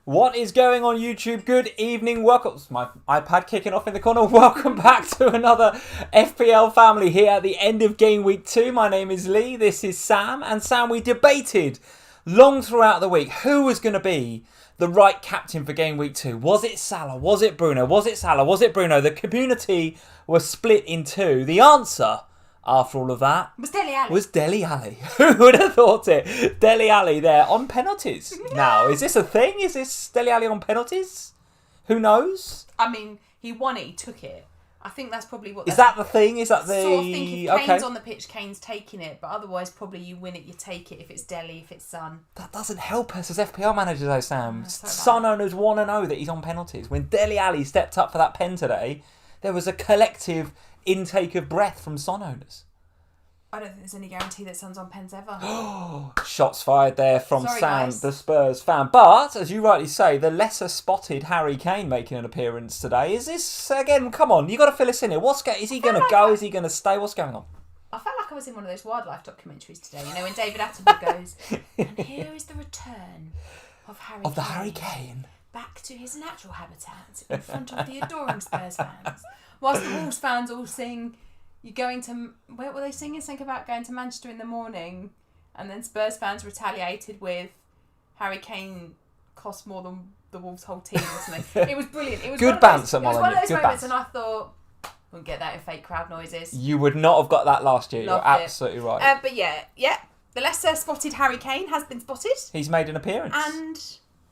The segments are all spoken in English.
What is going on YouTube? Good evening, welcome. It's my iPad kicking off in the corner. Welcome back to another FPL Family here at the end of Game Week 2. My name is Lee, this is Sam. And Sam, we debated long throughout the week who was going to be the right captain for Game Week 2. Was it Salah? Was it Bruno? Was it Salah? Was it Bruno? The community was split in two. The answer, after all of that, was Dele Alli. Who would have thought it? Dele Alli there on penalties. Now, is this a thing? Is this Dele Alli on penalties? Who knows? I mean, he won it, he took it. I think that's probably what... Is that the thing? Is that the... Sort of think if Kane's on the pitch, Kane's taking it. But otherwise, probably you win it, you take it if it's Dele, if it's Son. That doesn't help us as FPL managers though, Sam. Son owners want to know that he's on penalties. When Dele Alli stepped up for that pen today, there was a collective intake of breath from Son owners. I don't think there's any guarantee that Son's on pens ever. Shots fired there from Sorry, Sam, guys. the Spurs fan. But, as you rightly say, the lesser spotted Harry Kane making an appearance today. Is this, again, come on, you got to fill us in here. Is he going to go? Is he going to stay? What's going on? I felt like I was in one of those wildlife documentaries today, you know, when David Attenborough goes, and here is the return of Harry Kane. Back to his natural habitat in front of the adoring Spurs fans. Whilst the Wolves fans all sing... You're going to... What were they singing? Something about going to Manchester in the morning. And then Spurs fans retaliated with Harry Kane cost more than the Wolves' whole team or something. It was brilliant. It was good banter, Molyneux. It was one of those moments and I thought, we'll get that in fake crowd noises. You would not have got that last year. Loved You're absolutely right. But yeah. The lesser spotted Harry Kane has been spotted. He's made an appearance. And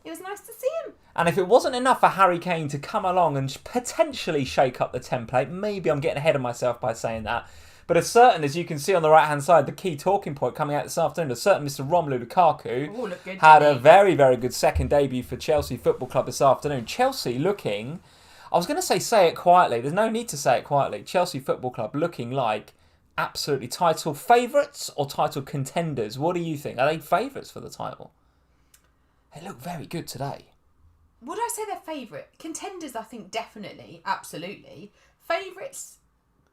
it was nice to see him. And if it wasn't enough for Harry Kane to come along and potentially shake up the template, maybe I'm getting ahead of myself by saying that, but as certain as you can see on the right-hand side, the key talking point coming out this afternoon, a certain Mr. Romelu Lukaku had a very, very good second debut for Chelsea Football Club this afternoon. Chelsea looking, I was going to say it quietly, there's no need to say it quietly, Chelsea Football Club looking like absolutely title favourites or title contenders. What do you think? Are they favourites for the title? They look very good today. Would I say they're favourite? Contenders, I think, definitely. Absolutely. Favourites?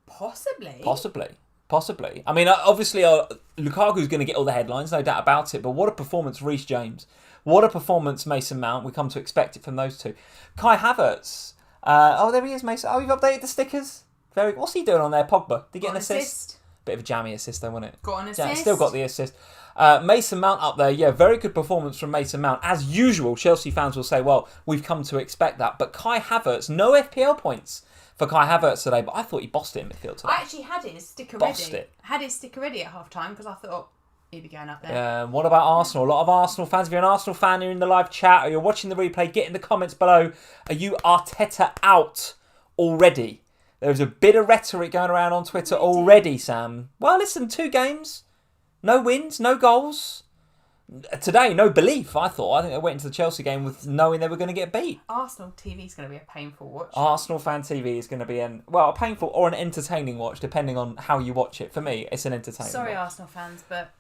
Possibly. Possibly. I mean, obviously, Lukaku's going to get all the headlines, no doubt about it. But what a performance, Reece James. What a performance, Mason Mount. We come to expect it from those two. Kai Havertz. There he is, Mason. Oh, you've updated the stickers? What's he doing on there, Pogba? Did he get an assist? Bit of a jammy assist, though, wasn't it? Got an assist. Still got the assist. Mason Mount up there, yeah, very good performance from Mason Mount. As usual, Chelsea fans will say, well, we've come to expect that. But Kai Havertz, no FPL points for Kai Havertz today, but I thought he bossed it in midfield today. I actually had his sticker ready at half-time because I thought, he'd be going up there. What about Arsenal? A lot of Arsenal fans. If you're an Arsenal fan, you're in the live chat or you're watching the replay, get in the comments below. Are you Arteta out already? There's a bit of rhetoric going around on Twitter already, Sam. Well, listen, 2 games. No wins, no goals. Today, no belief, I thought. I think they went into the Chelsea game with knowing they were going to get beat. Arsenal TV is going to be a painful watch. Arsenal fan TV is going to be a painful or an entertaining watch, depending on how you watch it. For me, it's an entertaining watch. Arsenal fans, but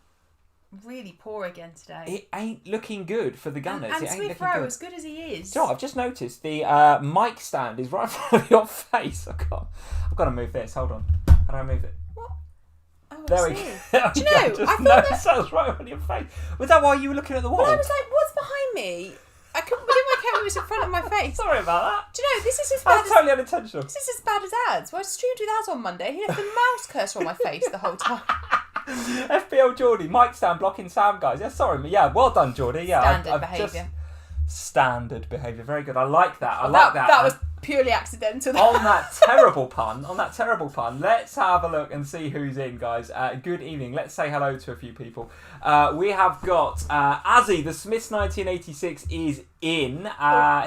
really poor again today. It ain't looking good for the Gunners. And Smith-Rowe, as good as he is. Do you know what? I've just noticed the mic stand is right in front of your face. I've got to move this. Hold on. How do I move it? Oh, there we go. Do you know, I thought that was right on your face. Was that why you were looking at the wall? Well, I was like, what's behind me? I didn't work out it was in front of my face. Sorry about that. Do you know, this is as bad That's totally unintentional. This is as bad as ads. Well, I streamed with ads on Monday. He left the mouse cursor on my face the whole time. FPL Geordie, mic stand blocking Sam, guys. Yeah, sorry. Yeah, well done, Geordie. Yeah, Standard behaviour. Standard behaviour. Very good. I like that. That was purely accidental. On that terrible pun, let's have a look and see who's in, guys. Good evening. Let's say hello to a few people. We have got Azzy, the Smiths 1986 is in.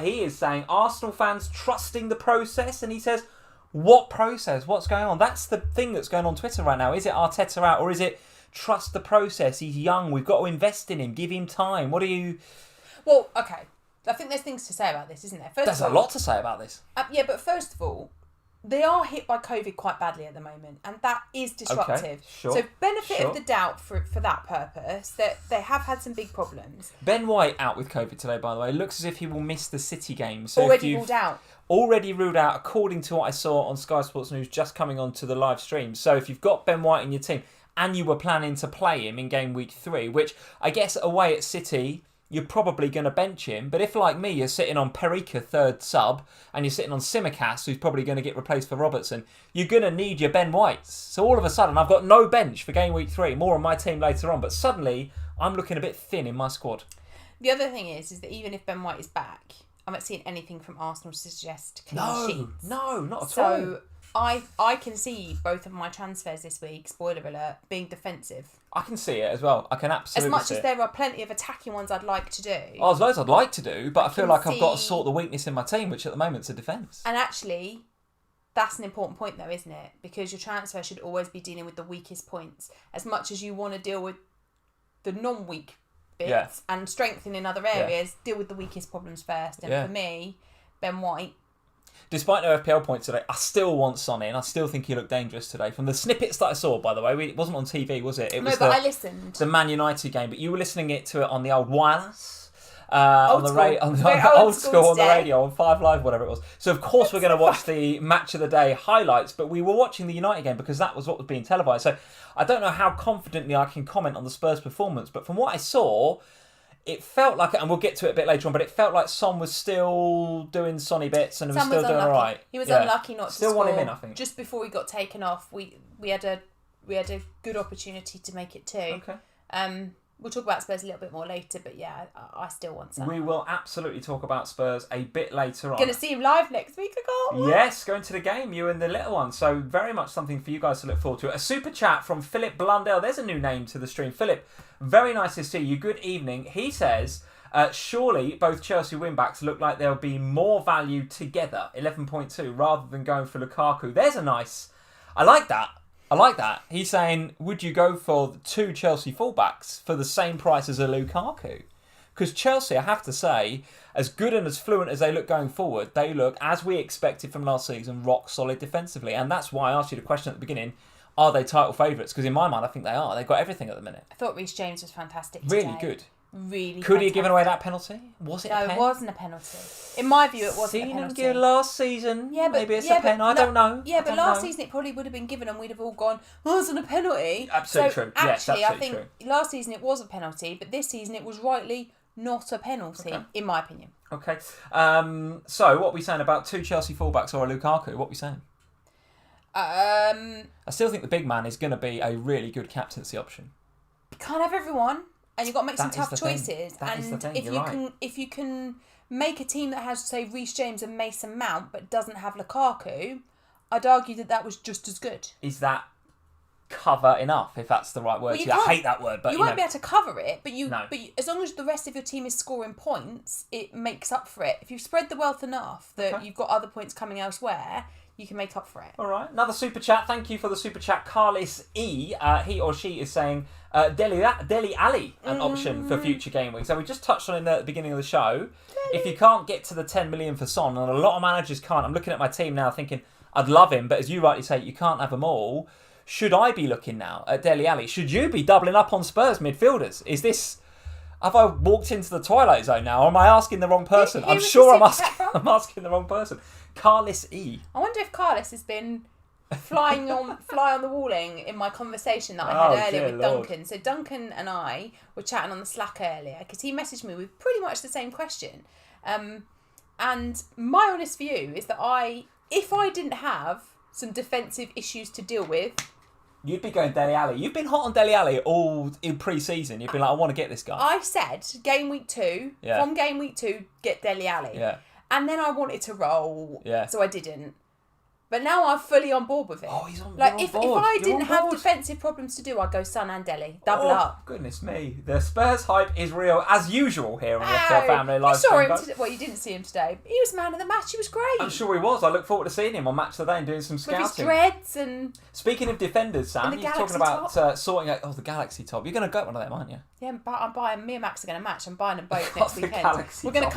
He is saying Arsenal fans trusting the process, and he says, what process? What's going on? That's the thing that's going on Twitter right now. Is it Arteta out, or is it trust the process? He's young. We've got to invest in him. Give him time. What do you... Well, okay. I think there's things to say about this, isn't there? There's a lot to say about this. Yeah, but first of all, they are hit by COVID quite badly at the moment, and that is disruptive. Okay, sure, so benefit of the doubt for that purpose, that they have had some big problems. Ben White out with COVID today, by the way. Looks as if he will miss the City game. So already ruled out. Already ruled out, according to what I saw on Sky Sports News just coming on to the live stream. So if you've got Ben White in your team and you were planning to play him in game week 3, which I guess away at City you're probably going to bench him. But if, like me, you're sitting on Perica, third sub, and you're sitting on Tsimikas, who's probably going to get replaced for Robertson, you're going to need your Ben Whites. So all of a sudden, I've got no bench for game week 3, more on my team later on. But suddenly, I'm looking a bit thin in my squad. The other thing is that even if Ben White is back, I'm not seeing anything from Arsenal to suggest clean sheets. No, not at all. So I can see both of my transfers this week, spoiler alert, being defensive. I can see it as well. I can absolutely see it. As much as there are plenty of attacking ones I'd like to do. Oh, there's loads I'd like to do, but I feel like I've got to sort the weakness in my team, which at the moment is a defence. And actually, that's an important point though, isn't it? Because your transfer should always be dealing with the weakest points. As much as you want to deal with the non-weak bits and strengthen in other areas, deal with the weakest problems first. And for me, Ben White... Despite no FPL points today, I still want Son in. I still think he looked dangerous today. From the snippets that I saw, by the way, it wasn't on TV, was it? No, but I listened. The Man United game, but you were listening to it on the old wireless, on the old school on the radio, on 5 Live, whatever it was. So of course we're going to watch the match of the day highlights, but we were watching the United game because that was what was being televised. So I don't know how confidently I can comment on the Spurs performance, but from what I saw, it felt like, and we'll get to it a bit later on, but it felt like Son was still doing Sonny bits and was still doing all right. He was unlucky not to score. Still want him in, I think. Just before we got taken off, we had a good opportunity to make it 2. Okay. We'll talk about Spurs a little bit more later, but yeah, I still want some. We will absolutely talk about Spurs a bit later on. Going to see him live next week, I can't wait. Yes, going to the game, you and the little one. So very much something for you guys to look forward to. A super chat from Philip Blundell. There's a new name to the stream. Philip, very nice to see you. Good evening. He says, surely both Chelsea wing-backs look like they'll be more value together, 11.2, rather than going for Lukaku. There's a nice... I like that. He's saying, would you go for 2 Chelsea fullbacks for the same price as a Lukaku? Because Chelsea, I have to say, as good and as fluent as they look going forward, they look, as we expected from last season, rock solid defensively. And that's why I asked you the question at the beginning, are they title favourites? Because in my mind, I think they are. They've got everything at the minute. I thought Reece James was fantastic today. Really good. Really Could he have given away that penalty? Was it a pen? No, it wasn't a penalty. In my view, it wasn't a penalty. Seen him give last season. Maybe it's a pen. I don't know. Yeah, but last season it probably would have been given and we'd have all gone, it wasn't a penalty. Absolutely true. Actually, I think last season it was a penalty, but this season it was rightly not a penalty, in my opinion. Okay. So what are we saying about 2 Chelsea fullbacks or a Lukaku? What are we saying? I still think the big man is going to be a really good captaincy option. You can't have everyone. And you've got to make some tough choices. If you can make a team that has, say, Reece James and Mason Mount, but doesn't have Lukaku, I'd argue that was just as good. Is that cover enough, if that's the right word? I hate that word, but you won't be able to cover it. But as long as the rest of your team is scoring points, it makes up for it. If you spread the wealth enough that you've got other points coming elsewhere, you can make up for it. All right. Another super chat. Thank you for the super chat. Carlis E. He or she is saying Deli Alli an option for future game weeks. So we just touched on it at the beginning of the show. If you can't get to the 10 million for Son, and a lot of managers can't, I'm looking at my team now thinking I'd love him, but as you rightly say, you can't have them all. Should I be looking now at Dele Alli? Should you be doubling up on Spurs midfielders? Is this... Have I walked into the twilight zone now, or am I asking the wrong person? I'm sure I'm asking the wrong person. Carlis E. I wonder if Carlis has been fly on the walling in my conversation that I had earlier with Duncan. So Duncan and I were chatting on the Slack earlier because he messaged me with pretty much the same question. And my honest view is that if I didn't have some defensive issues to deal with... You'd be going Dele Alli. You've been hot on Dele Alli all in pre-season. You've been like, I want to get this guy. I said, game week 2, from game week 2, get Dele Alli. Yeah. And then I wanted to roll, yeah. So I didn't. But now I'm fully on board with it. Oh, he's on, like if I didn't have defensive problems to do, I'd go Son and Dele. Double up. Goodness me. The Spurs hype is real, as usual here on the FPL Family Live. You saw him today. Well, you didn't see him today. He was man of the match. He was great. I'm sure he was. I look forward to seeing him on Match of the Day and doing some scouting. With his dreads and... Speaking of defenders, Sam, you're talking about sorting out... Oh, the Galaxy top. You're going to get one of them, aren't you? Yeah, I'm buying... Me and Max are going to match. I'm buying them both next weekend. We're going to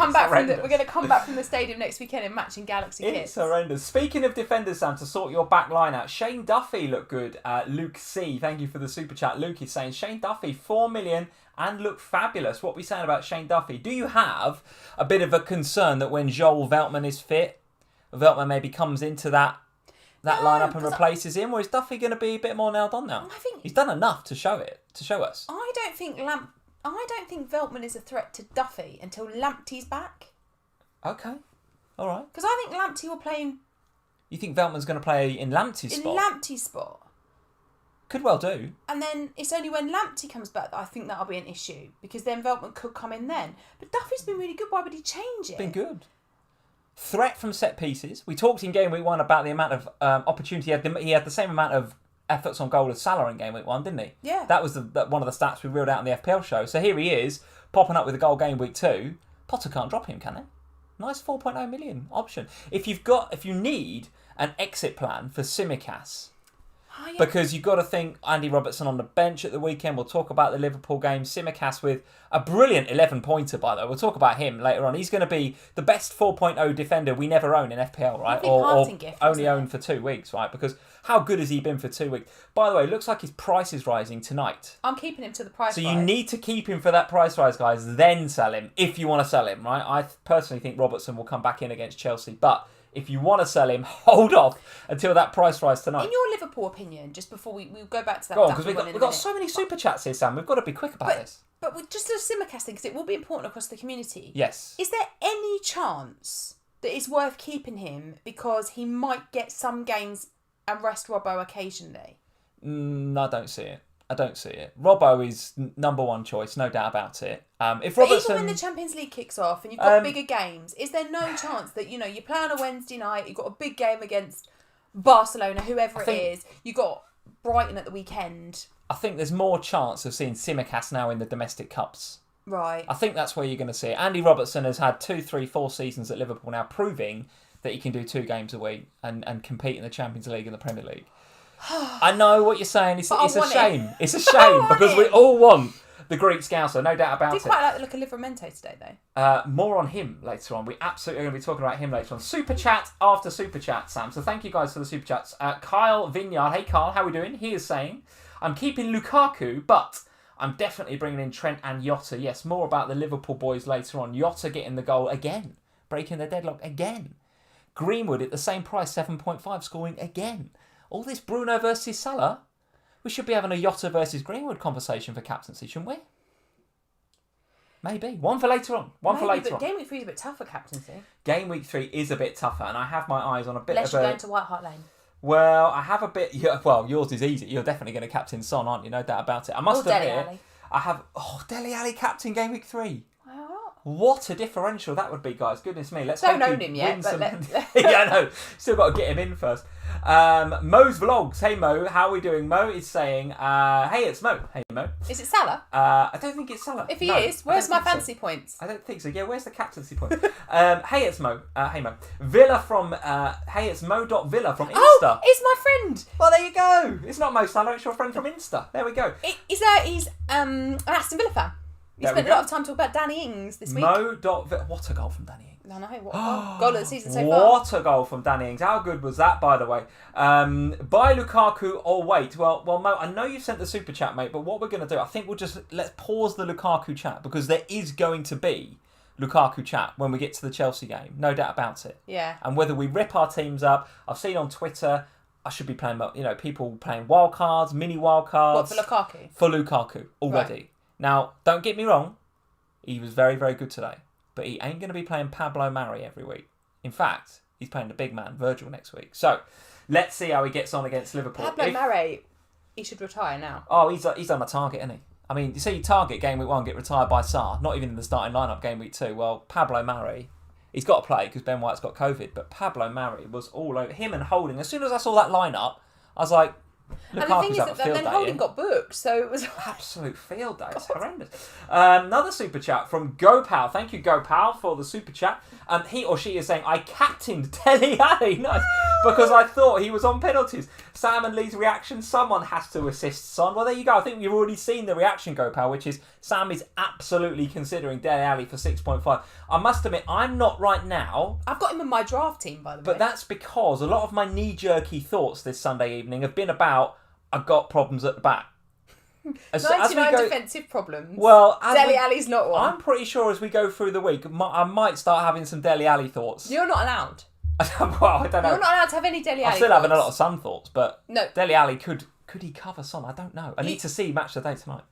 come back from the stadium next weekend in matching Galaxy kits. It's horrendous. Speaking of defenders, Sam, to sort your back line out, Shane Duffy looked good. Luke C, thank you for the super chat. Luke is saying Shane Duffy 4 million and looked fabulous. What are we saying about Shane Duffy? Do you have a bit of a concern that when Joel Veltman is fit, Veltman maybe comes into that lineup and replaces him, or is Duffy going to be a bit more nailed on now? I think he's done enough to show us. I don't think I don't think Veltman is a threat to Duffy until Lamptey's back. Okay. All right. Because I think Lamptey will play in... You think Veltman's going to play in Lamptey's spot? In Lamptey's spot. Could well do. And then it's only when Lamptey comes back that I think that'll be an issue. Because then Veltman could come in then. But Duffy's been really good. Why would he change it? Been good. Threat from set pieces. We talked in Game Week 1 about the amount of opportunity. He had the same amount of efforts on goal as Salah in Game Week 1, didn't he? Yeah. That was one of the stats we reeled out on the FPL show. So here he is, popping up with a goal Game Week 2. Potter can't drop him, can he? Nice 4.0 million option. If you need an exit plan for Tsimikas, because you've got to think Andy Robertson on the bench at the weekend. We'll talk about the Liverpool game. Tsimikas with a brilliant 11-pointer, by the way. We'll talk about him later on. He's going to be the best 4.0 defender we never own in FPL, right? Or only own for 2 weeks, right? Because how good has he been for 2 weeks? By the way, it looks like his price is rising tonight. I'm keeping him to the price rise. So you need to keep him for that price rise, guys, then sell him if you want to sell him, right? I personally think Robertson will come back in against Chelsea, but if you want to sell him, hold off until that price rise tonight. In your Liverpool opinion, just before we go back to that... Go on, because we've got so many super chats here, Sam. We've got to be quick about this. But with just a Tsimikas thing, because it will be important across the community. Yes. Is there any chance that it's worth keeping him because he might get some games and rest Robbo occasionally? I don't see it. Robbo is number one choice, no doubt about it. If But Robertson... even when the Champions League kicks off and you've got bigger games, is there no chance that, you play on a Wednesday night, you've got a big game against Barcelona, whoever it is, you've got Brighton at the weekend. I think there's more chance of seeing Tsimikas now in the domestic cups. Right. I think that's where you're going to see it. Andy Robertson has had 2, 3, 4 seasons at Liverpool now, proving that he can do 2 games a week and compete in the Champions League and the Premier League. I know what you're saying. It's a shame. It's a shame because we all want the Greek Scouser, no doubt about it. I did quite like the look of Livramento today, though. More on him later on. We absolutely are going to be talking about him later on. Super chat after super chat, Sam. So thank you guys for the super chats. Kyle Vineyard. Hey, Carl, how are we doing? He is saying, I'm keeping Lukaku, but I'm definitely bringing in Trent and Jota. Yes, more about the Liverpool boys later on. Jota getting the goal again, breaking the deadlock again. Greenwood at the same price, 7.5, scoring again. All this Bruno versus Salah, we should be having a Jota versus Greenwood conversation for captaincy, shouldn't we? Maybe. One for later on. But Game Week 3 is a bit tough for captaincy. Game Week 3 is a bit tougher, and I have my eyes on a bit Unless of you're going to White Hart Lane. Well, I have a bit... Well, yours is easy. You're definitely going to captain Son, aren't you? No doubt about it. I must admit, Dele Alli. I have... Dele Alli captain Game Week 3. What a differential that would be, guys. Goodness me. Let's don't own him yet, but yeah, I know. Still got to get him in first. Mo's Vlogs. Hey, Mo. How are we doing? Mo is saying, hey, it's Mo. Hey, Mo. Is it Salah? I don't think it's Salah. If he is, where's my fantasy points? I don't think so. Yeah, where's the captaincy point? Hey, it's Mo. Hey, Mo. Villa from... hey, it's Mo.Villa from Insta. Oh, it's my friend. Well, there you go. It's not Mo Salah. It's your friend from Insta. There we go. He's an Aston Villa fan. We spent a lot of time talking about Danny Ings this week. What a goal from Danny Ings. I know. What a goal. Goal of the season so far. What a goal from Danny Ings. How good was that, by the way? Buy Lukaku or wait? Well, Mo, I know you sent the super chat, mate, but what we're going to do, I think let's pause the Lukaku chat because there is going to be Lukaku chat when we get to the Chelsea game. No doubt about it. Yeah. And whether we rip our teams up, I've seen on Twitter, I should be playing, people playing wildcards, mini wildcards. What, for Lukaku? For Lukaku, already. Right. Now, don't get me wrong, he was very, very good today. But he ain't going to be playing Pablo Mari every week. In fact, he's playing the big man, Virgil, next week. So, let's see how he gets on against Liverpool. Pablo Mari, he should retire now. Oh, he's on a target, isn't he? I mean, you see target Game Week 1, get retired by Sarr, not even in the starting lineup Game Week 2. Well, Pablo Mari, he's got to play because Ben White's got COVID. But Pablo Mari was all over him and Holding. As soon as I saw that lineup, I was like... And the thing is that then Holding got booked, so it was... Absolute field day. It's horrendous. Another super chat from GoPal. Thank you, GoPal, for the super chat. He or she is saying, I captained Dele Alli. Nice. Because I thought he was on penalties. Sam and Lee's reaction, someone has to assist Son. Well, there you go. I think you've already seen the reaction, GoPal, which is Sam is absolutely considering Dele Alli for 6.5. I must admit, I'm not right now. I've got him in my draft team, by the way. But that's because a lot of my knee-jerky thoughts this Sunday evening have been about, I've got problems at the back. 99 defensive problems. Well, Dele Alli's not one. I'm pretty sure as we go through the week, I might start having some Dele Alli thoughts. You're not allowed. Well, I don't know. You're not allowed to have any Dele Alli I'm still having a lot of Son thoughts, but no. Dele Alli could he cover Son? I don't know. I need to see Match of the Day tonight.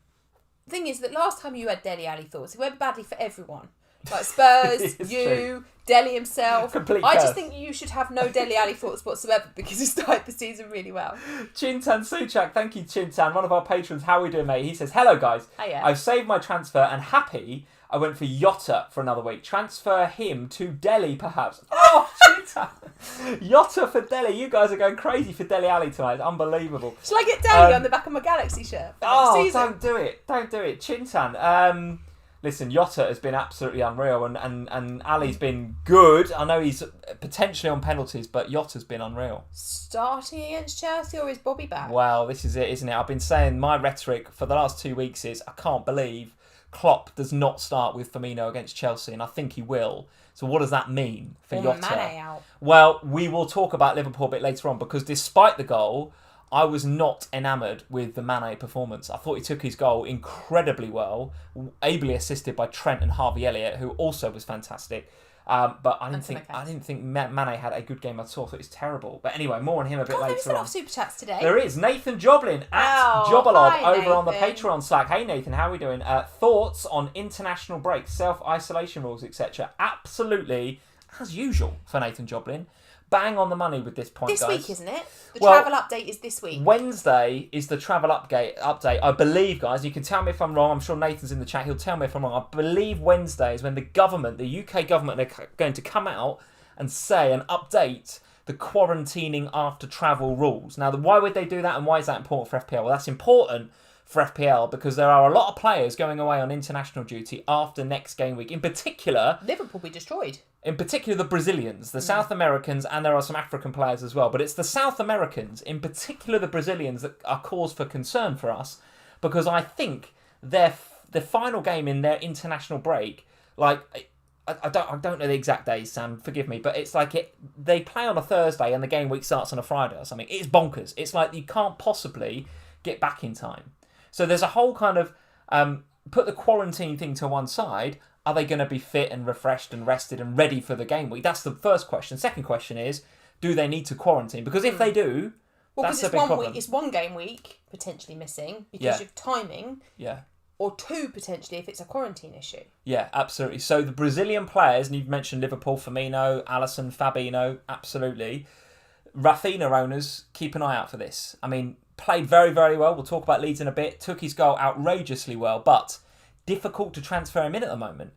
The thing is that last time you had Dele Alli thoughts, it went badly for everyone. Like Spurs, you, Dele himself. Complete I curse. just think you should have no Dele Alli thoughts whatsoever because he started the season really well. Chintan Suchak, thank you Chintan, one of our patrons. How are we doing, mate? He says, hello guys. Hiya. I've saved my transfer and happy I went for Jota for another week. Transfer him to Delhi, perhaps. Oh, Chintan. Jota for Delhi. You guys are going crazy for Dele Alli tonight. It's unbelievable. Shall I get Dele on the back of my Galaxy shirt? Oh, don't do it. Don't do it. Chintan. Listen, Jota has been absolutely unreal and Ali's been good. I know he's potentially on penalties, but Jota's been unreal. Starting against Chelsea, or is Bobby back? Well, this is it, isn't it? I've been saying my rhetoric for the last 2 weeks is I can't believe Klopp does not start with Firmino against Chelsea, and I think he will. So what does that mean for Jota? Mane out. Well, we will talk about Liverpool a bit later on, because despite the goal, I was not enamoured with the Mane performance. I thought he took his goal incredibly well, ably assisted by Trent and Harvey Elliott, who also was fantastic. But I didn't think Mane had a good game at all. I thought it was terrible. But anyway, more on him a bit later there's a lot of super chats today. There is. Nathan Joblin at Jobalob hi, over on the Nathan. Patreon Slack. Hey Nathan, how are we doing? Thoughts on international breaks, self-isolation rules, etc. Absolutely, as usual for Nathan Joblin. Bang on the money with this point, This guys. week, isn't it? The travel update is this week. Wednesday is the travel update, I believe, guys. You can tell me if I'm wrong. I'm sure Nathan's in the chat. He'll tell me if I'm wrong. I believe Wednesday is when the UK government, are going to come out and say and update the quarantining after travel rules. Now, why would they do that, and why is that important for FPL? Well, that's important for FPL because there are a lot of players going away on international duty after next game week. In particular, Liverpool will be destroyed. In particular, the Brazilians, the South Americans, and there are some African players as well. But it's the South Americans, in particular the Brazilians, that are cause for concern for us, because I think the final game in their international break, like I don't know the exact days, Sam, forgive me, but it's like they play on a Thursday and the game week starts on a Friday or something. It's bonkers. It's like you can't possibly get back in time. So there's a whole kind of put the quarantine thing to one side. Are they going to be fit and refreshed and rested and ready for the game week? That's the first question. Second question is, do they need to quarantine? Because if they do, that's a big problem. It's one game week potentially missing because of timing. Yeah. Or two potentially if it's a quarantine issue. Yeah, absolutely. So the Brazilian players, and you've mentioned Liverpool, Firmino, Alisson, Fabinho, absolutely. Raphinha owners, keep an eye out for this. I mean, played very, very well. We'll talk about Leeds in a bit. Took his goal outrageously well, but difficult to transfer him in at the moment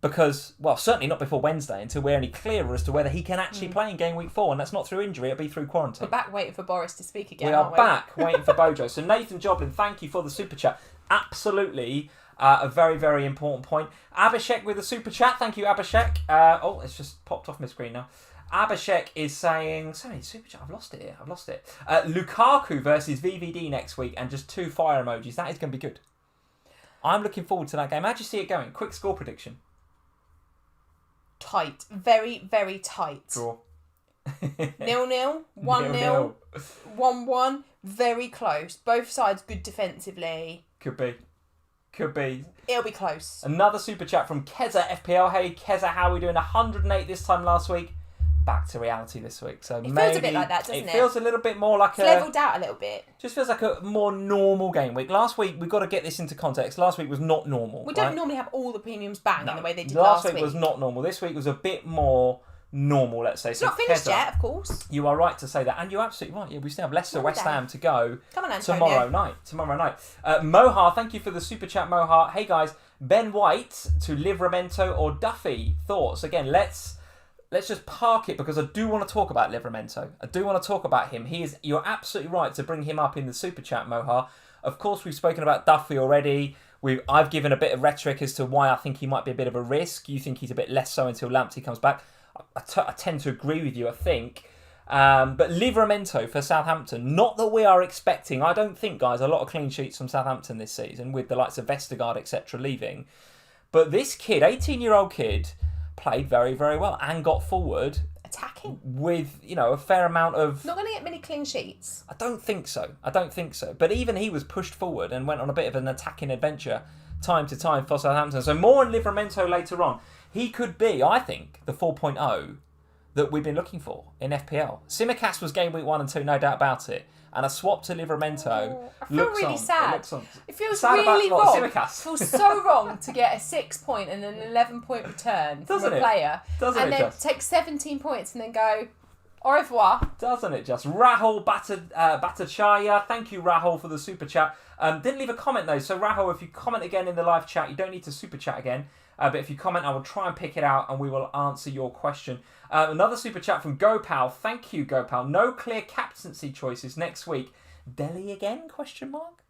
because, well, certainly not before Wednesday until we're any clearer as to whether he can actually play in game week 4, and that's not through injury, it'll be through quarantine. We're back waiting for Boris to speak again, We are back waiting for Bojo. So Nathan Joblin, thank you for the super chat. Absolutely a very, very important point. Abhishek with the super chat. Thank you, Abhishek. It's just popped off my screen now. Abhishek is saying, sorry, super chat, I've lost it here. Lukaku versus VVD next week and just 2 fire emojis. That is going to be good. I'm looking forward to that game. How do you see it going? Quick score prediction. Tight. Very, very tight. Draw. 0-0, 1-0, 1-1. Very close. Both sides good defensively. Could be. It'll be close. Another super chat from Keza FPL. Hey, Keza, how are we doing? 108 this time last week. Back to reality this week. So it feels a bit like that, doesn't it? It feels a little bit more like it's levelled out a little bit. Just feels like a more normal game week. Last week, we've got to get this into context. Last week was not normal. We don't normally have all the premiums bang in the way they did last week. Last week was not normal. This week was a bit more normal, let's say. It's not finished yet, of course. You are right to say that. And you're absolutely right. Yeah, we still have Leicester, West Ham to go tomorrow night. Mohar, thank you for the super chat, Mohar. Hey, guys. Ben White to Livramento or Duffy. Thoughts? Again, let's just park it because I do want to talk about Livramento. I do want to talk about him. You're absolutely right to bring him up in the super chat, Mohar. Of course, we've spoken about Duffy already. I've given a bit of rhetoric as to why I think he might be a bit of a risk. You think he's a bit less so until Lamptey comes back. I tend to agree with you, I think. But Livramento for Southampton, not that we are expecting, I don't think, guys, a lot of clean sheets from Southampton this season with the likes of Vestergaard, etc. leaving. But this kid, 18-year-old kid, played very, very well and got forward. Attacking. With, a fair amount of... Not going to get many clean sheets. I don't think so. But even he was pushed forward and went on a bit of an attacking adventure time to time for Southampton. So more on Livramento later on. He could be, I think, the 4.0 that we've been looking for in FPL. Tsimikas was game week 1 and 2, no doubt about it. and a swap to Livramento. I feel really sad. It feels sad really about wrong. It feels so wrong to get a 6 point and an 11-point return from a player. Doesn't then take 17 points and then go, au revoir. Doesn't it just? Rahul Bhattacharya. Thank you, Rahul, for the super chat. Didn't leave a comment though. So Rahul, if you comment again in the live chat, you don't need to super chat again. But if you comment, I will try and pick it out and we will answer your question. Another super chat from Gopal. Thank you, Gopal. No clear captaincy choices next week. Delhi again? Question mark.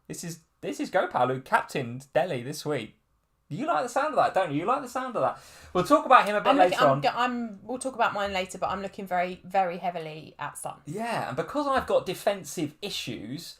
This is Gopal who captained Delhi this week. You like the sound of that, don't you? You like the sound of that. We'll talk about him a bit later on. We'll talk about mine later, but I'm looking very, very heavily at Son. Yeah, and because I've got defensive issues,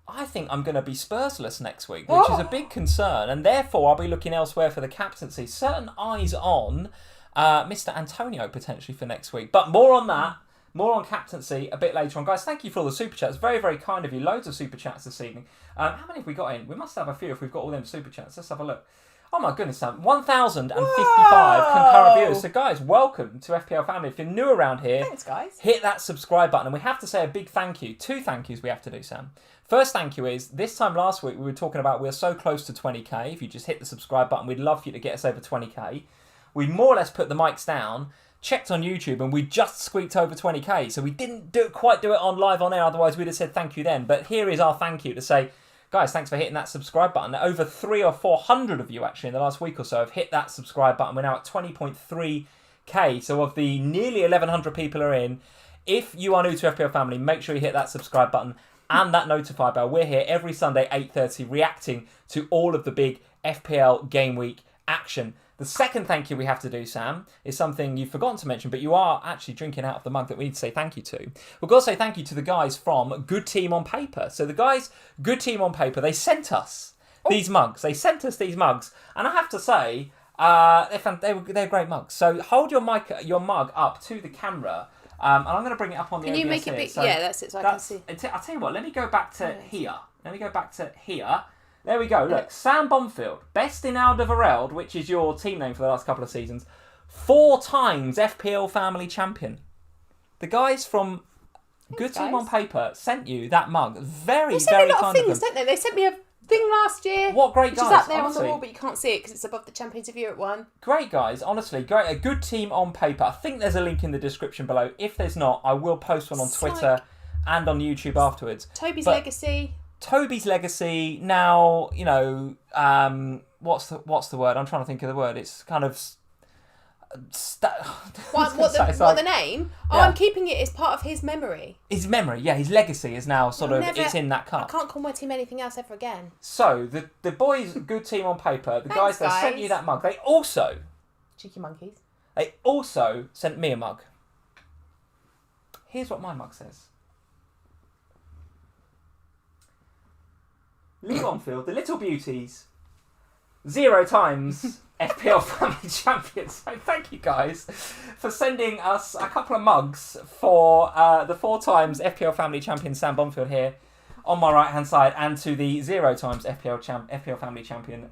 I think I'm going to be Spursless next week, which is a big concern, and therefore I'll be looking elsewhere for the captaincy. Certain eyes on Mr. Antonio potentially for next week. But more on that, more on captaincy a bit later on. Guys, thank you for all the super chats. Very, very kind of you. Loads of super chats this evening. How many have we got in? We must have a few if we've got all them super chats. Let's have a look. Oh my goodness, Sam. 1,055 concurrent viewers. So guys, welcome to FPL Family. If you're new around here, thanks guys. Hit that subscribe button. And we have to say a big thank you. 2 thank yous we have to do, Sam. First thank you is, this time last week we were talking about we're so close to 20k. If you just hit the subscribe button, we'd love for you to get us over 20k. We more or less put the mics down, checked on YouTube, and we just squeaked over 20k. So we didn't quite do it on live on air, otherwise we'd have said thank you then. But here is our thank you to say, guys, thanks for hitting that subscribe button. Over 300 or 400 of you actually in the last week or so have hit that subscribe button. We're now at 20.3k. So of the nearly 1,100 people are in, if you are new to FPL Family, make sure you hit that subscribe button and that notify bell. We're here every Sunday 8:30 reacting to all of the big FPL game week action. The second thank you we have to do, Sam, is something you've forgotten to mention, but you are actually drinking out of the mug that we need to say thank you to. We've got to say thank you to the guys from Good Team on Paper. So the guys, Good Team on Paper, they sent us these mugs. They sent us these mugs. And I have to say, they're great mugs. So hold your mug up to the camera. And I'm going to bring it up on the OBS. Can you make it big? So yeah, that's it, so I can see. I'll tell you what, let me go back to here. There we go. Look, Sam Bonfield, best in Alderweireld, which is your team name for the last couple of seasons, 4 times FPL Family champion. The guys from Good Team on Paper sent you that mug. Very, very kind of them. They sent me a lot of things, don't they? They sent me a thing last year. What great guys, which is up there honestly. on the wall, but you can't see it because it's above the Champions of Europe one. Great guys, honestly. Great. A Good Team on Paper. I think there's a link in the description below. If there's not, I will post one on Twitter and on YouTube afterwards. Toby's Legacy. Toby's Legacy. Now, you know, what's the word? I'm trying to think of the word. It's kind of... What the name? Oh, yeah. I'm keeping it as part of his memory. His memory, yeah. His legacy is now it's in that cup. I can't call my team anything else ever again. So, the boys, Good Team on Paper, the guys that sent you that mug, they also... Cheeky monkeys. They also sent me a mug. Here's what my mug says. Lee Bonfield, the Little Beauties, 0 times FPL Family champions. So thank you guys for sending us a couple of mugs for the 4 times FPL Family champion Sam Bonfield here on my right hand side, and to the 0 times FPL Family champion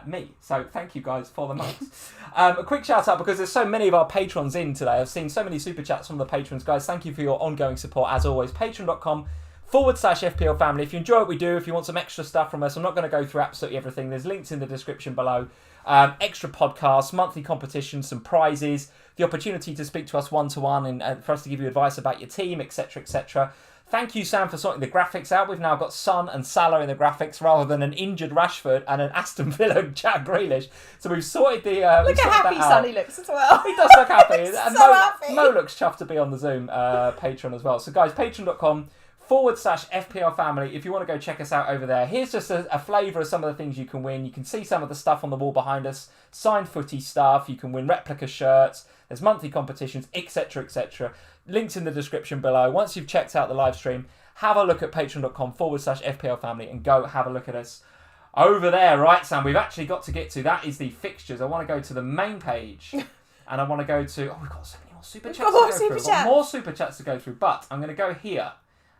me. So thank you guys for the mugs. A quick shout out because there's so many of our patrons in today. I've seen so many super chats from the patrons, guys. Thank you for your ongoing support as always. Patreon.com/FPL Family. If you enjoy what we do, if you want some extra stuff from us, I'm not going to go through absolutely everything. There's links in the description below. Extra podcasts, monthly competitions, some prizes, the opportunity to speak to us one-to-one and for us to give you advice about your team, etc., etc. Thank you, Sam, for sorting the graphics out. We've now got Son and Salah in the graphics rather than an injured Rashford and an Aston Villa Jack Grealish. So we've sorted the... Look how happy Sonny looks as well. He does look happy. And so happy. Mo looks chuffed to be on the Zoom Patreon as well. So guys, patreon.com/FPL Family. If you want to go check us out over there. Here's just a flavour of some of the things you can win. You can see some of the stuff on the wall behind us. Signed footy stuff. You can win replica shirts. There's monthly competitions, etc., etc. Links in the description below. Once you've checked out the live stream, have a look at patreon.com/FPL Family and go have a look at us over there. Right, Sam, we've actually got to get to, that is the fixtures. I want to go to the main page and I want to go to, we've got so many more super chats to go through. We've got more super chats to go through, but I'm going to go here.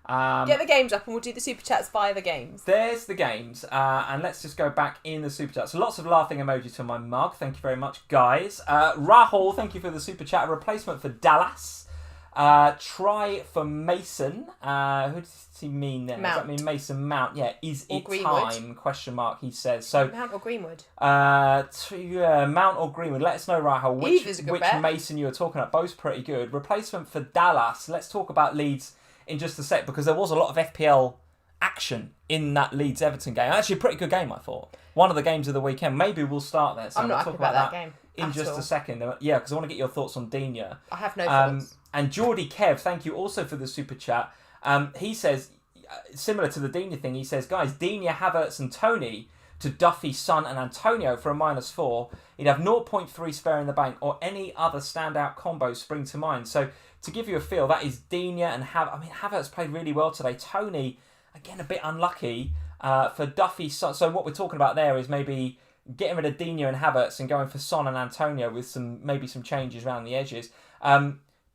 Get the games up and we'll do the super chats via the games. There's the games, and let's just go back in the super chat. So lots of laughing emojis to my mug. Thank you very much, guys. Rahul, thank you for the super chat. A replacement for Dallas. Try for Mason. Who does he mean there? Mount. Does that mean Mason Mount? Yeah. Is Or it Greenwood. time? Question mark. He says. So Mount or Greenwood? Mount or Greenwood. Let us know, Rahul, which Either's a good bet. Mason you were talking about. Both pretty good. Replacement for Dallas. Let's talk about Leeds in just a sec because there was a lot of FPL action in that Leeds-Everton game. Actually, a pretty good game, I thought. One of the games of the weekend. Maybe we'll start there. So I'm not happy about that game in just a second. Yeah, because I want to get your thoughts on Digne. I have no thoughts. And Geordie Kev, thank you also for the super chat. He says, similar to the Digne thing, he says, guys, Digne, Havertz and Toney to Duffy, Son and Antonio for a -4. He'd have 0.3 spare in the bank or any other standout combos spring to mind. So to give you a feel, that is Digne and Havertz played really well today. Toney, again, a bit unlucky for Duffy, Son. So what we're talking about there is maybe getting rid of Digne and Havertz and going for Son and Antonio with some changes around the edges.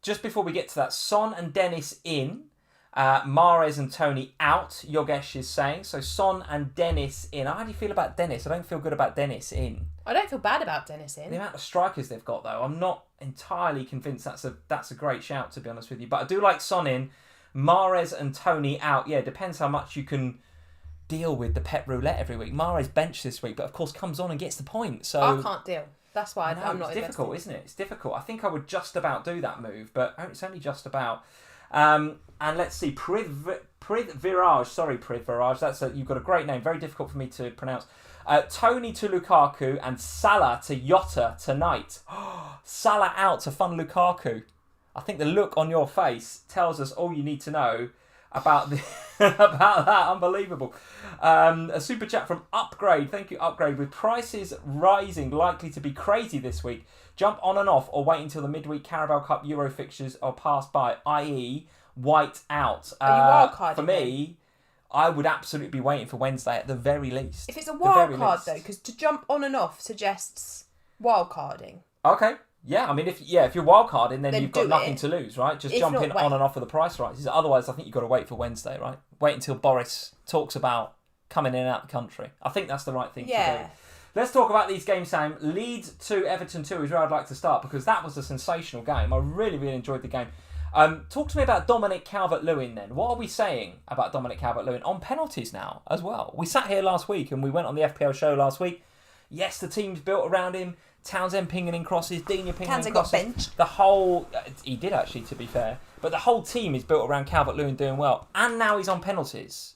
Just before we get to that, Son and Dennis in, Mahrez and Toney out, Yogesh is saying. So Son and Dennis in. How do you feel about Dennis? I don't feel good about Dennis in. I don't feel bad about Dennis in. The amount of strikers they've got, though, I'm not entirely convinced that's a great shout, to be honest with you. But I do like Son in, Mahrez and Toney out. Yeah, depends how much you can deal with the pet roulette every week. Mahrez benched this week, but of course comes on and gets the point. So I can't deal. That's why I'm not. It's difficult, isn't it? It's difficult. I think I would just about do that move, but it's only just about. And let's see, Prithviraj. Sorry, Prithviraj. You've got a great name. Very difficult for me to pronounce. Toney to Lukaku and Salah to Jota tonight. Salah out to fund Lukaku. I think the look on your face tells us all you need to know about about that. Unbelievable. A super chat from Upgrade. Thank you, Upgrade. With prices rising, likely to be crazy this week, jump on and off or wait until the midweek Carabao Cup Euro fixtures are passed by, i.e. white out. Are you wildcarding? For me, I would absolutely be waiting for Wednesday at the very least. If it's a wildcard though, because to jump on and off suggests wildcarding. Okay. Yeah, I mean, if you're wildcarding, then you've got nothing it. to lose, right? Just If jump not, in wait. on and off of the price rises. Otherwise, I think you've got to wait for Wednesday, right? Wait until Boris talks about coming in and out the country. I think that's the right thing to do. Let's talk about these games, Sam. Leeds 2, Everton 2 is where I'd like to start because that was a sensational game. I really, really enjoyed the game. Talk to me about Dominic Calvert-Lewin then. What are we saying about Dominic Calvert-Lewin on penalties now as well? We sat here last week and we went on the FPL show last week. Yes, the team's built around him. Townsend pinging in crosses, Digne pinging in crosses. Townsend got benched. The whole... he did actually, to be fair. But the whole team is built around Calvert-Lewin doing well. And now he's on penalties.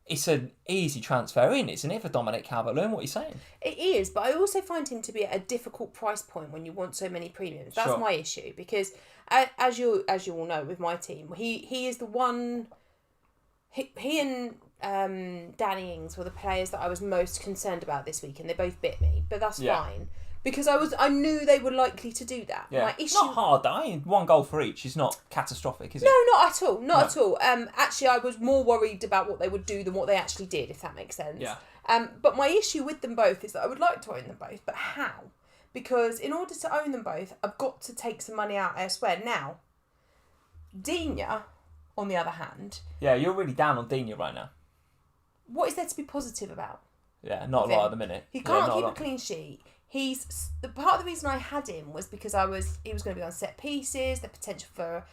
It's an easy transfer in, isn't it, for Dominic Calvert-Lewin? What are you saying? It is, but I also find him to be at a difficult price point when you want so many premiums. That's my issue, because as you all know with my team, he is the one... He and Danny Ings were the players that I was most concerned about this week, and they both bit me, but that's fine. Because I knew they were likely to do that. Yeah. My issue... Not hard, though. 1 goal for each is not catastrophic, is it? No, not at all. Not at all. Actually, I was more worried about what they would do than what they actually did, if that makes sense. Yeah. But my issue with them both is that I would like to own them both, but how? Because in order to own them both, I've got to take some money out elsewhere. Now, Digne, on the other hand... Yeah, you're really down on Digne right now. What is there to be positive about? Yeah, not a lot at the minute. He can't keep a clean sheet. The part of the reason I had him was because he was going to be on set pieces, the potential for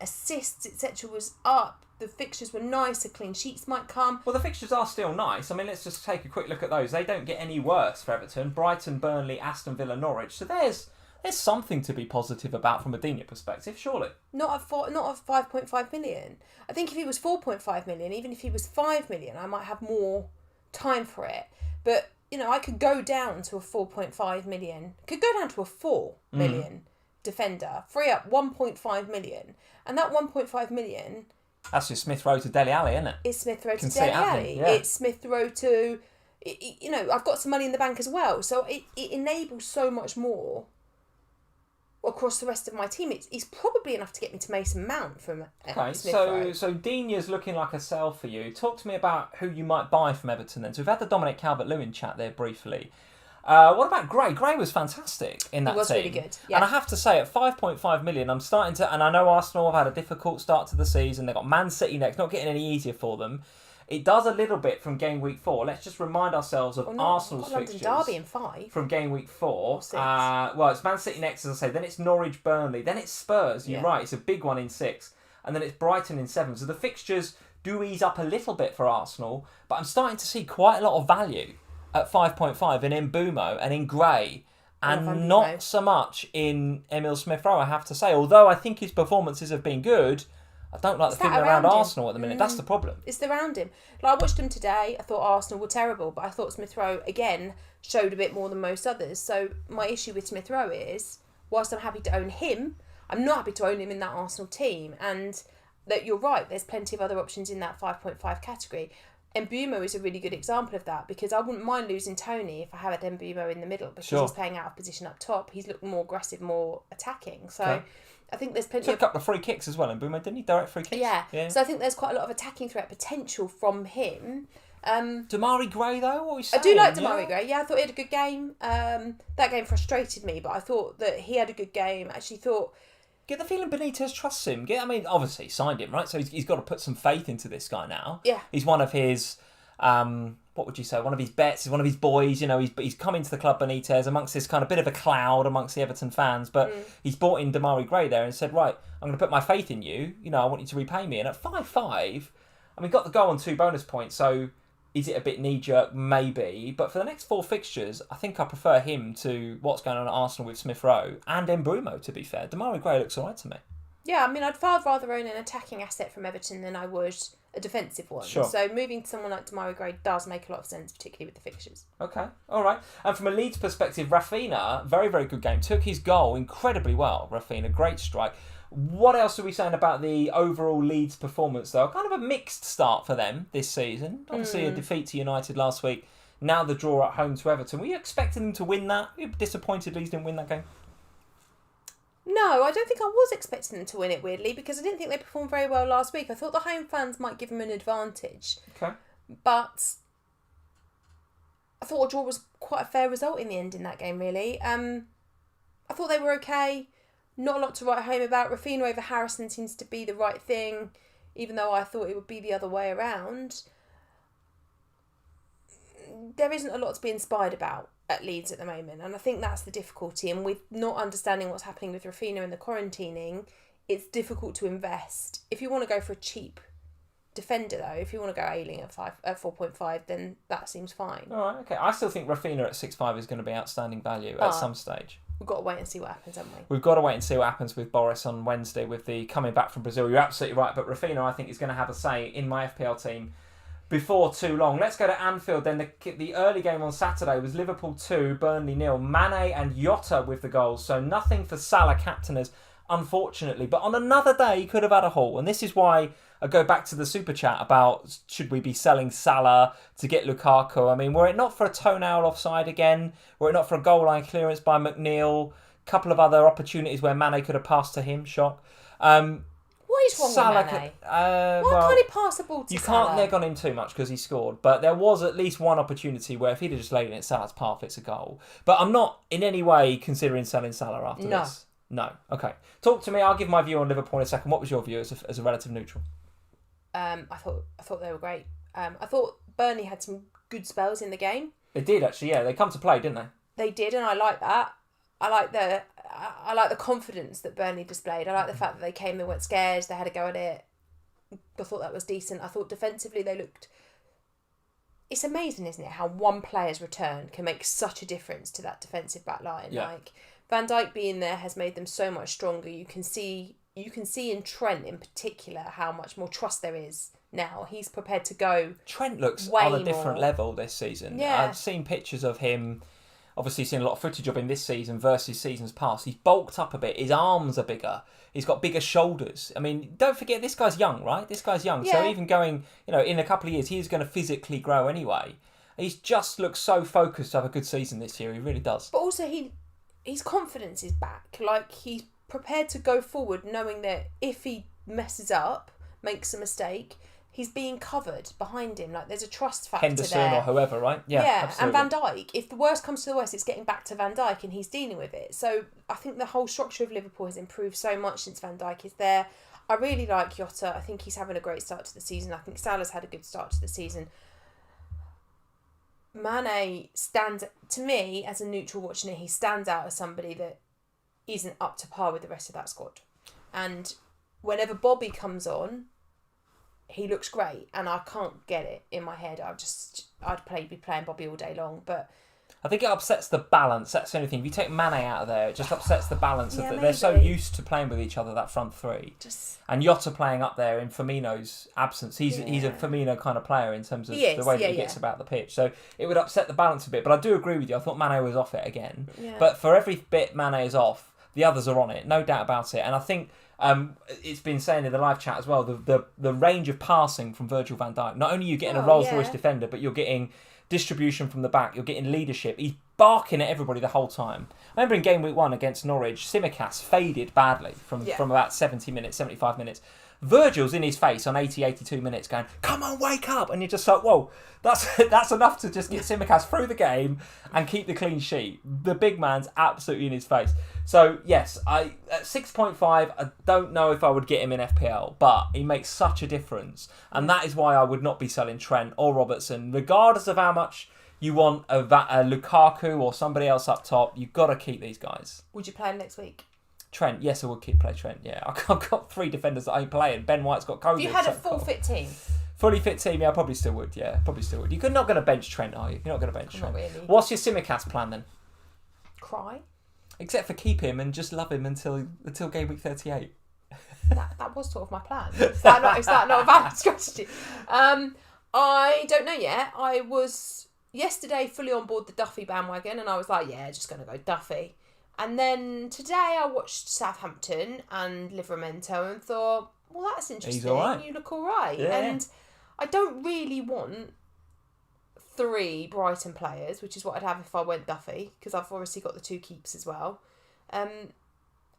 assists, etc. was up. The fixtures were nice, the clean sheets might come. Well, the fixtures are still nice. I mean, let's just take a quick look at those. They don't get any worse for Everton. Brighton, Burnley, Aston Villa, Norwich. So there's something to be positive about from a Digne perspective, surely. Not at 5.5 million. I think if he was 4.5 million, even if he was 5 million, I might have more time for it. But I could go down to a 4.5 million. Could go down to a 4 million defender. Free up 1.5 million. And that 1.5 million... That's your Smith Rowe to Dele Alli, isn't it? It's Smith Rowe to Dele Alli. Yeah. It's Smith Rowe to... I've got some money in the bank as well. So it enables so much more across the rest of my team. It's probably enough to get me to Mason Mount from Smith Rowe. So Digne's looking like a sell for you. Talk to me about who you might buy from Everton then. So we've had the Dominic Calvert-Lewin chat there briefly. What about Gray? Gray was fantastic in that team. He was really good, yeah. And I have to say, at 5.5 million, I'm starting to... And I know Arsenal have had a difficult start to the season. They've got Man City next, not getting any easier for them. It does a little bit from game week 4. Let's just remind ourselves of Arsenal's fixtures. London Derby in 5. From game week 4. 6. Well, it's Man City next, as I say. Then it's Norwich, Burnley. Then it's Spurs. You're right. It's a big one in 6. And then it's Brighton in 7. So the fixtures do ease up a little bit for Arsenal. But I'm starting to see quite a lot of value at 5.5 in Mbumo and in Gray. And not so much in Emile Smith-Rowe, I have to say. Although I think his performances have been good, I don't like the feeling around Arsenal at the minute. That's the problem. It's around him. Like, I watched him today. I thought Arsenal were terrible, but I thought Smith-Rowe, again, showed a bit more than most others. So my issue with Smith-Rowe is, whilst I'm happy to own him, I'm not happy to own him in that Arsenal team. And that you're right, there's plenty of other options in that 5.5 category. Mbumo is a really good example of that, because I wouldn't mind losing Toney if I had Mbumo in the middle, because he's playing out of position up top. He's looking more aggressive, more attacking. So I think there's plenty Took a couple of free kicks as well, Mbumo, didn't he? Direct free kicks? Yeah. So I think there's quite a lot of attacking threat potential from him. Demarai Gray, though? What are you saying? I do like Demarai Gray. Yeah, I thought he had a good game. That game frustrated me, but I thought that he had a good game. Actually thought... Get the feeling Benitez trusts him. I mean, obviously, he signed him, right? So he's got to put some faith into this guy now. Yeah. He's one of his, what would you say, one of his bets. He's one of his boys. You know, he's come into the club, Benitez, amongst this kind of bit of a cloud amongst the Everton fans. But he's brought in Demarai Gray there and said, right, I'm going to put my faith in you. You know, I want you to repay me. And at 5.5, I mean, got the goal on 2 bonus points. So is it a bit knee-jerk? Maybe. But for the next 4 fixtures, I think I prefer him to what's going on at Arsenal with Smith-Rowe and Mbumo, to be fair. Demarai Gray looks all right to me. Yeah, I mean, I'd far rather own an attacking asset from Everton than I would a defensive one. Sure. So moving to someone like Demarai Gray does make a lot of sense, particularly with the fixtures. Okay, all right. And from a Leeds perspective, Raphinha, very, very good game. Took his goal incredibly well, Raphinha. Great strike. What else are we saying about the overall Leeds performance, though? Kind of a mixed start for them this season. Obviously, a defeat to United last week. Now the draw at home to Everton. Were you expecting them to win that? Were you disappointed Leeds didn't win that game? No, I don't think I was expecting them to win it, weirdly, because I didn't think they performed very well last week. I thought the home fans might give them an advantage. Okay. But I thought a draw was quite a fair result in the end in that game, really. I thought they were okay. Not a lot to write home about. Raphinha over Harrison seems to be the right thing, even though I thought it would be the other way around. There isn't a lot to be inspired about at Leeds at the moment, and I think that's the difficulty. And with not understanding what's happening with Raphinha and the quarantining, it's difficult to invest. If you want to go for a cheap defender, though, if you want to go Ayling at 4.5, then that seems fine. All right, okay. I still think Raphinha at 6.5 is going to be outstanding value at some stage. We've got to wait and see what happens, haven't we? We've got to wait and see what happens with Boris on Wednesday with the coming back from Brazil. You're absolutely right, but Raphinha, I think, is going to have a say in my FPL team before too long. Let's go to Anfield then. The early game on Saturday was Liverpool 2, Burnley 0. Mane and Jota with the goals, so nothing for Salah captainers, unfortunately. But on another day, he could have had a haul, and this is why I go back to the super chat about should we be selling Salah to get Lukaku. I mean, were it not for a toenail offside again, were it not for a goal line clearance by McNeil, a couple of other opportunities where Mane could have passed to him, shock. What is wrong Salah with Mane? Why can't he pass the ball to Salah? You can't neg on him too much because he scored, but there was at least one opportunity where if he'd have just laid it in Salah's path, it's a goal. But I'm not in any way considering selling Salah after this. No. Okay. Talk to me. I'll give my view on Liverpool in a second. What was your view as a relative neutral? I thought they were great. I thought Burnley had some good spells in the game. They did actually, yeah. They come to play, didn't they? They did, and I like that. I like the confidence that Burnley displayed. I like the fact that they came, they weren't scared, they had a go at it. I thought that was decent. I thought defensively they looked... It's amazing, isn't it, how one player's return can make such a difference to that defensive back line. Yeah. Like, Van Dijk being there has made them so much stronger. You can see in Trent in particular how much more trust there is now. He's prepared to go. Trent looks way on a different more. level this season. Yeah. I've seen pictures of him, obviously seen a lot of footage of him this season versus seasons past. He's bulked up a bit. His arms are bigger. He's got bigger shoulders. I mean, don't forget, this guy's young, right? This guy's young. Yeah. So even going, in a couple of years, he's going to physically grow anyway. He's just looks so focused to have a good season this year. He really does. But also his confidence is back. Like, he's prepared to go forward knowing that if he messes up, makes a mistake, he's being covered behind him. Like, there's a trust factor Henderson there. or whoever, right? Yeah, absolutely. And Van Dijk, if the worst comes to the worst, it's getting back to Van Dijk and he's dealing with it. So I think the whole structure of Liverpool has improved so much since Van Dijk is there. I really like Jota. I think he's having a great start to the season. I think Salah's had a good start to the season. Mane stands, to me, as a neutral watching it, he stands out as somebody that isn't up to par with the rest of that squad. And whenever Bobby comes on, he looks great, and I can't get it in my head. I'd be playing Bobby all day long, but I think it upsets the balance. That's the only thing. If you take Mane out of there, it just upsets the balance. Yeah, They're so used to playing with each other, that front three. And Jota playing up there in Firmino's absence. He's a Firmino kind of player in terms of the way that he gets about the pitch. So it would upset the balance a bit. But I do agree with you. I thought Mane was off it again. Yeah. But for every bit Mane is off, the others are on it. No doubt about it. And I think it's been saying in the live chat as well, the range of passing from Virgil van Dijk. Not only are you getting a Rolls-Royce defender, but you're getting distribution from the back, you're getting leadership. He's barking at everybody the whole time. I remember in game week 1 against Norwich, Tsimikas faded badly from about 70 minutes, 75 minutes. Virgil's in his face on 80, 82 minutes going, come on, wake up. And you're just like, whoa, that's enough to just get Tsimikas through the game and keep the clean sheet. The big man's absolutely in his face. So, yes, at 6.5, I don't know if I would get him in FPL, but he makes such a difference. And that is why I would not be selling Trent or Robertson, regardless of how much you want a Lukaku or somebody else up top. You've got to keep these guys. Would you play him next week? Trent, yes, I would play Trent. Yeah, I've got 3 defenders that ain't playing. Ben White's got COVID. If you had a full fit team, fully fit team, yeah, I probably still would. Yeah, probably still would. You're not going to bench Trent, are you? You're not going to bench Trent. Not really. What's your Tsimikas plan then? Cry. Except for keep him and just love him until game week 38. That was sort of my plan. Is that not a valid strategy? I don't know yet. I was yesterday fully on board the Duffy bandwagon, and I was like, yeah, just going to go Duffy. And then today I watched Southampton and Livramento and thought, well, that's interesting. He's all right. You look all right. Yeah. And I don't really want 3 Brighton players, which is what I'd have if I went Duffy, because I've obviously got the 2 keeps as well. I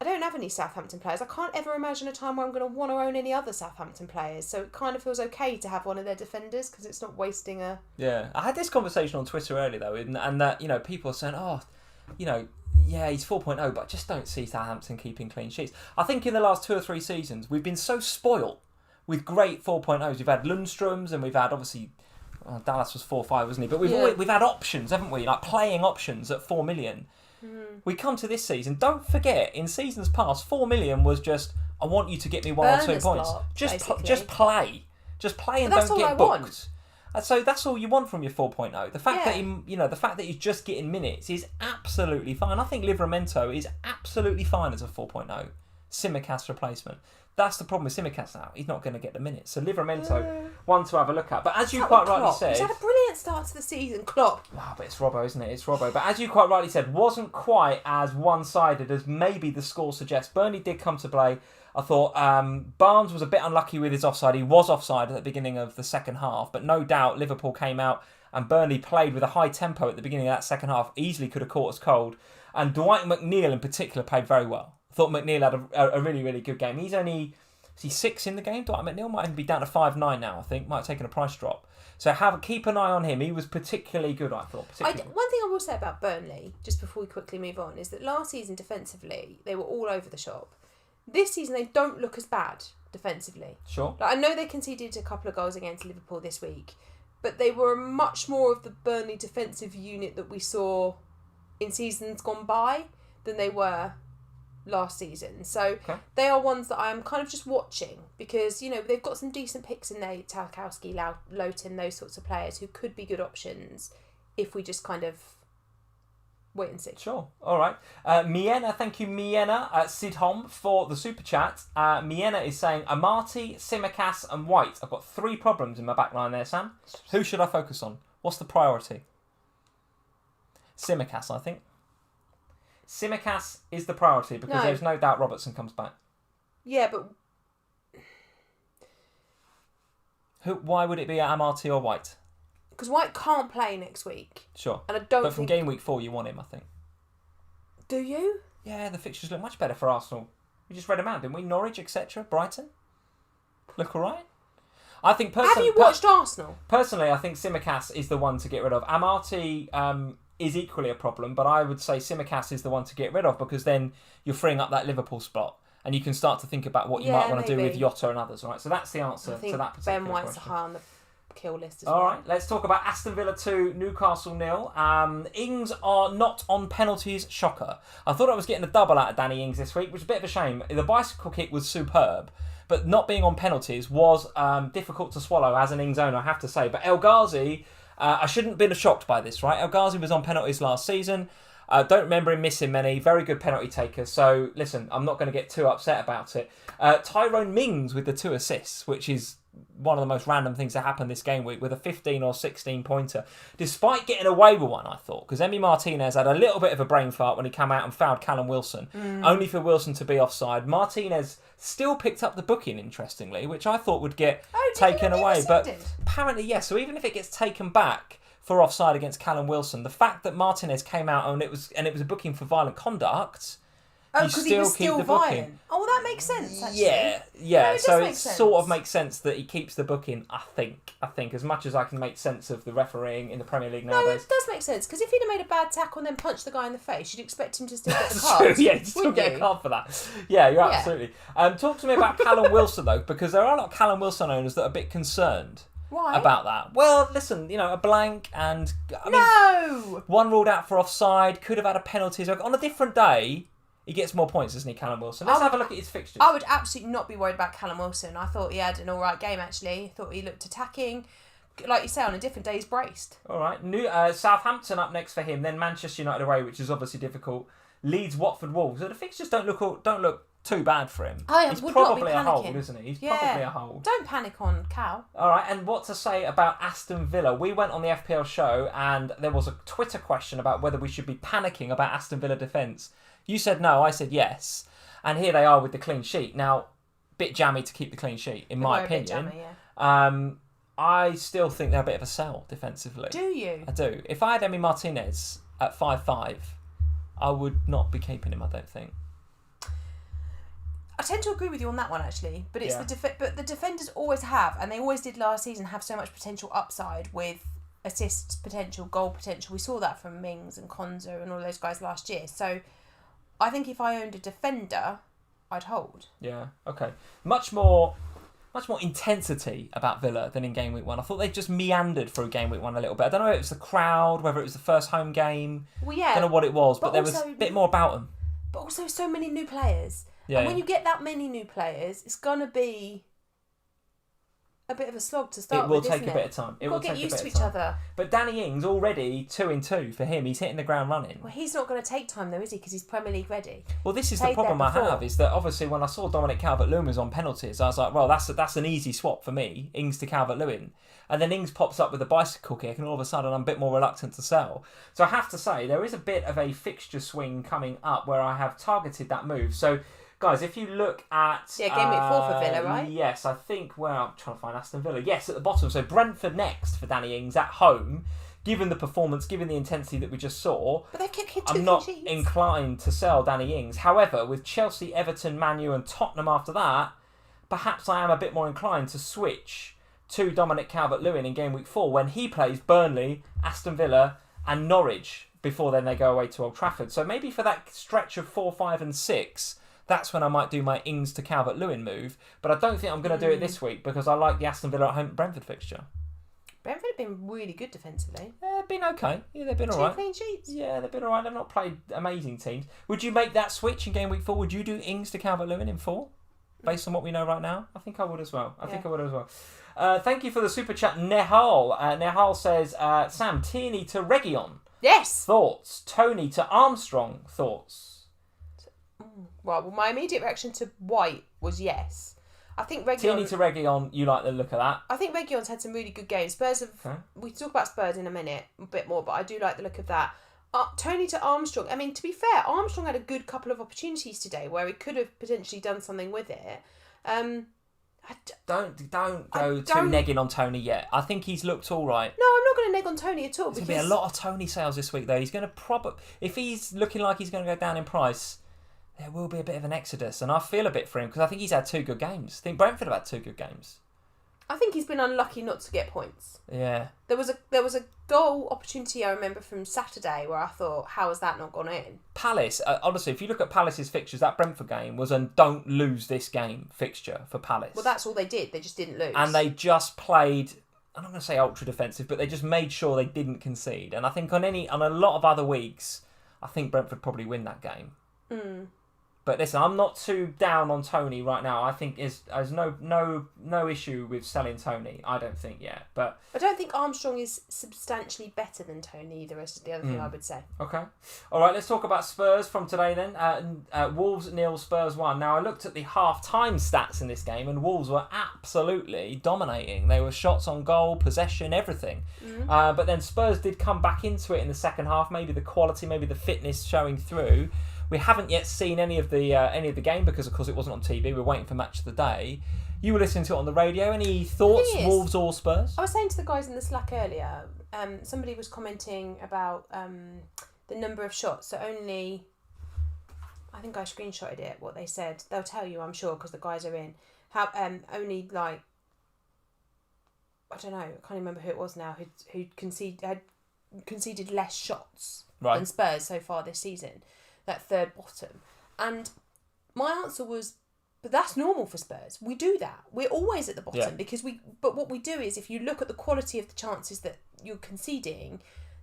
don't have any Southampton players. I can't ever imagine a time where I'm going to want to own any other Southampton players. So it kind of feels okay to have one of their defenders because it's not wasting a... Yeah. I had this conversation on Twitter earlier, though, and that, people are saying, yeah, he's 4.0, but I just don't see Southampton keeping clean sheets. I think in the last 2 or 3 seasons, we've been so spoilt with great 4.0s. We've had Lundströms, and we've had, obviously, Dallas was 4.5, wasn't he? But we've had options, haven't we? Like playing options at 4 million. We come to this season, don't forget, in seasons past, 4 million was just, I want you to get me 1 or 2 points. Just play. Just play and don't get booked. So that's all you want from your 4.0. The fact that he's just getting minutes is absolutely fine. I think Livramento is absolutely fine as a 4.0 Tsimikas replacement. That's the problem with Tsimikas now. He's not going to get the minutes. So Livramento, one to have a look at. But as you quite rightly said... He's had a brilliant start to the season, Klopp. Oh, but it's Robbo, isn't it? It's Robbo. But as you quite rightly said, wasn't quite as one-sided as maybe the score suggests. Burnley did come to play. I thought Barnes was a bit unlucky with his offside. He was offside at the beginning of the second half. But no doubt Liverpool came out and Burnley played with a high tempo at the beginning of that second half. Easily could have caught us cold. And Dwight McNeil in particular played very well. I thought McNeil had a really, really good game. He's only... Is he 6 in the game? Dwight McNeil might even be down to 5.9 now, I think. Might have taken a price drop. So keep an eye on him. He was particularly good, I thought. One thing I will say about Burnley, just before we quickly move on, is that last season defensively, they were all over the shop. This season, they don't look as bad defensively. Sure. I know they conceded a couple of goals against Liverpool this week, but they were much more of the Burnley defensive unit that we saw in seasons gone by than they were last season. So They are ones that I am kind of just watching because, they've got some decent picks in there, Tarkowski, Lowton, those sorts of players who could be good options if we just kind of wait and see. Sure. All right. Miena, thank you, Miena. Sidhom for the super chat. Miena is saying Amati, Tsimikas and White. I've got 3 problems in my back line there, Sam. Who should I focus on? What's the priority? Tsimikas, I think. Tsimikas is the priority because there's no doubt Robertson comes back. Yeah, but... Why would it be Amati or White? Because White can't play next week. Sure. And I don't But from game week 4, you want him, I think. Do you? Yeah, the fixtures look much better for Arsenal. We just read them out, didn't we? Norwich, etc. Brighton. Look all right. I think Have you watched Arsenal? Personally, I think Tsimikas is the one to get rid of. Amati is equally a problem, but I would say Tsimikas is the one to get rid of because then you're freeing up that Liverpool spot. and you can start to think about what you might want to do with maybe. Jota and others. Right, so that's the answer I think to that particular Ben White's question. high on the kill list as well. All right, let's talk about Aston Villa 2, Newcastle 0. Ings are not on penalties. Shocker. I thought I was getting a double out of Danny Ings this week, which is a bit of a shame. The bicycle kick was superb, but not being on penalties was difficult to swallow as an Ings owner, I have to say. But El Ghazi, I shouldn't have been shocked by this, right? El Ghazi was on penalties last season. Don't remember him missing many. Very good penalty taker. So, listen, I'm not going to get too upset about it. Tyrone Mings with the 2 assists, which is one of the most random things that happened this game week, with a 15 or 16 pointer, despite getting away with one, I thought, because Emi Martinez had a little bit of a brain fart when he came out and fouled Callum Wilson, only for Wilson to be offside. Martinez still picked up the booking, interestingly, which I thought would get taken away, but apparently yes. So even if it gets taken back for offside against Callum Wilson, the fact that Martinez came out and it was a booking for violent conduct. Oh, because he was still violent. Oh, well, that makes sense, actually. Yeah. No, so it sort of makes sense that he keeps the booking, I think, as much as I can make sense of the refereeing in the Premier League nowadays. No, it does make sense, because if he'd have made a bad tackle and then punched the guy in the face, you'd expect him to still get the card. Yeah, you'd still get a card for that. Yeah, you're absolutely. Talk to me about Callum Wilson, though, because there are a lot of Callum Wilson owners that are a bit concerned. Why? About that. Well, listen, a blank and... one ruled out for offside, could have had a penalty. On a different day... He gets more points, doesn't he, Callum Wilson? Let's have a look at his fixtures. I would absolutely not be worried about Callum Wilson. I thought he had an all right game, actually. I thought he looked attacking. Like you say, on a different day, he's braced. All right. Southampton up next for him. Then Manchester United away, which is obviously difficult. Leeds, Watford, Wolves. So the fixtures don't look too bad for him. He's probably a hold, isn't he? He's probably a hold. Don't panic on Cal. All right. And what to say about Aston Villa? We went on the FPL show and there was a Twitter question about whether we should be panicking about Aston Villa defence. You said no, I said yes. And here they are with the clean sheet. Now, bit jammy to keep the clean sheet, in my opinion. I still think they're a bit of a sell defensively. Do you? I do. If I had Emi Martinez at 5.5, I would not be keeping him, I don't think. I tend to agree with you on that one, actually. But it's but the defenders always have, and they always did last season, have so much potential upside with assist potential, goal potential. We saw that from Mings and Konza and all those guys last year. So I think if I owned a defender, I'd hold. Yeah, okay. Much more intensity about Villa than in Game Week 1. I thought they just meandered through Game Week 1 a little bit. I don't know if it was the crowd, whether it was the first home game. Well, yeah. I don't know what it was, but there was a bit more about them. But also so many new players. Yeah, and when you get that many new players, it's going to be a bit of a slog to start with, It will take a bit of time. You've got to get used to each other. But Danny Ings already 2-2 for him. He's hitting the ground running. Well, he's not going to take time though, is he? Because he's Premier League ready. Well, this is the problem I have, is that obviously when I saw Dominic Calvert-Lewin was on penalties, I was like, well, that's an easy swap for me, Ings to Calvert-Lewin. And then Ings pops up with a bicycle kick, and all of a sudden I'm a bit more reluctant to sell. So I have to say, there is a bit of a fixture swing coming up where I have targeted that move. So, guys, if you look at... Game Week 4 for Villa, right? Yes, I think... Well, I'm trying to find Aston Villa. Yes, at the bottom. So Brentford next for Danny Ings at home. Given the performance, given the intensity that we just saw... But they've kicked I'm not inclined to sell Danny Ings. However, with Chelsea, Everton, Man U and Tottenham after that, perhaps I am a bit more inclined to switch to Dominic Calvert-Lewin in Game Week 4 when he plays Burnley, Aston Villa and Norwich before then they go away to Old Trafford. So maybe for that stretch of 4, 5 and 6... that's when I might do my Ings to Calvert-Lewin move. But I don't think I'm going to do it this week because I like the Aston Villa at home Brentford fixture. Brentford have been really good defensively. Yeah, they've been okay. Yeah, they've been all right. 2 clean sheets. Yeah, they've been all right. They've not played amazing teams. Would you make that switch in Game Week 4? Would you do Ings to Calvert-Lewin in 4? Based on what we know right now? I think I would as well. Thank you for the super chat, Nehal. Nehal says, Sam, Tierney to Reguilon. Yes. Thoughts? Toney to Armstrong. Thoughts? Well, my immediate reaction to White was yes. I think Reguilon... Tierney to Reguilon, you like the look of that? I think Reguilon's had some really good games. Spurs have... Okay. We can talk about Spurs in a minute, a bit more, but I do like the look of that. Toney to Armstrong. I mean, to be fair, Armstrong had a good couple of opportunities today where he could have potentially done something with it. Don't go too negging on Toney yet. I think he's looked all right. No, I'm not going to neg on Toney at all. There's going to be a lot of Toney sales this week, though. He's going to if he's looking like he's going to go down in price, there will be a bit of an exodus. And I feel a bit for him because I think he's had 2 good games. I think Brentford have had 2 good games. I think he's been unlucky not to get points. Yeah. There was a goal opportunity I remember from Saturday where I thought, how has that not gone in? Palace, honestly, if you look at Palace's fixtures, that Brentford game was a don't lose this game fixture for Palace. Well, that's all they did. They just didn't lose. And they just played, I'm not going to say ultra defensive, but they just made sure they didn't concede. And I think on a lot of other weeks, I think Brentford probably win that game. But listen, I'm not too down on Toney right now. I think there's no issue with selling Toney. I don't think yet. But I don't think Armstrong is substantially better than Toney either, is the other thing I would say. Okay. All right, let's talk about Spurs from today then. Wolves 0, Spurs 1. Now, I looked at the half-time stats in this game, and Wolves were absolutely dominating. They were shots on goal, possession, everything. But then Spurs did come back into it in the second half. Maybe the quality, maybe the fitness showing through. We haven't yet seen any of the game because, of course, it wasn't on TV. We're waiting for Match of the Day. You were listening to it on the radio. Any thoughts, Wolves or Spurs? I was saying to the guys in the Slack earlier, somebody was commenting about the number of shots. So only, I think I screenshotted it, what they said. They'll tell you, I'm sure, because the guys are in. How only, like, I don't know, I can't remember who it was now, who had conceded less shots than Spurs so far this season. That third bottom. And my answer was, but that's normal for Spurs. We do that. We're always at the bottom because but what we do is, if you look at the quality of the chances that you're conceding,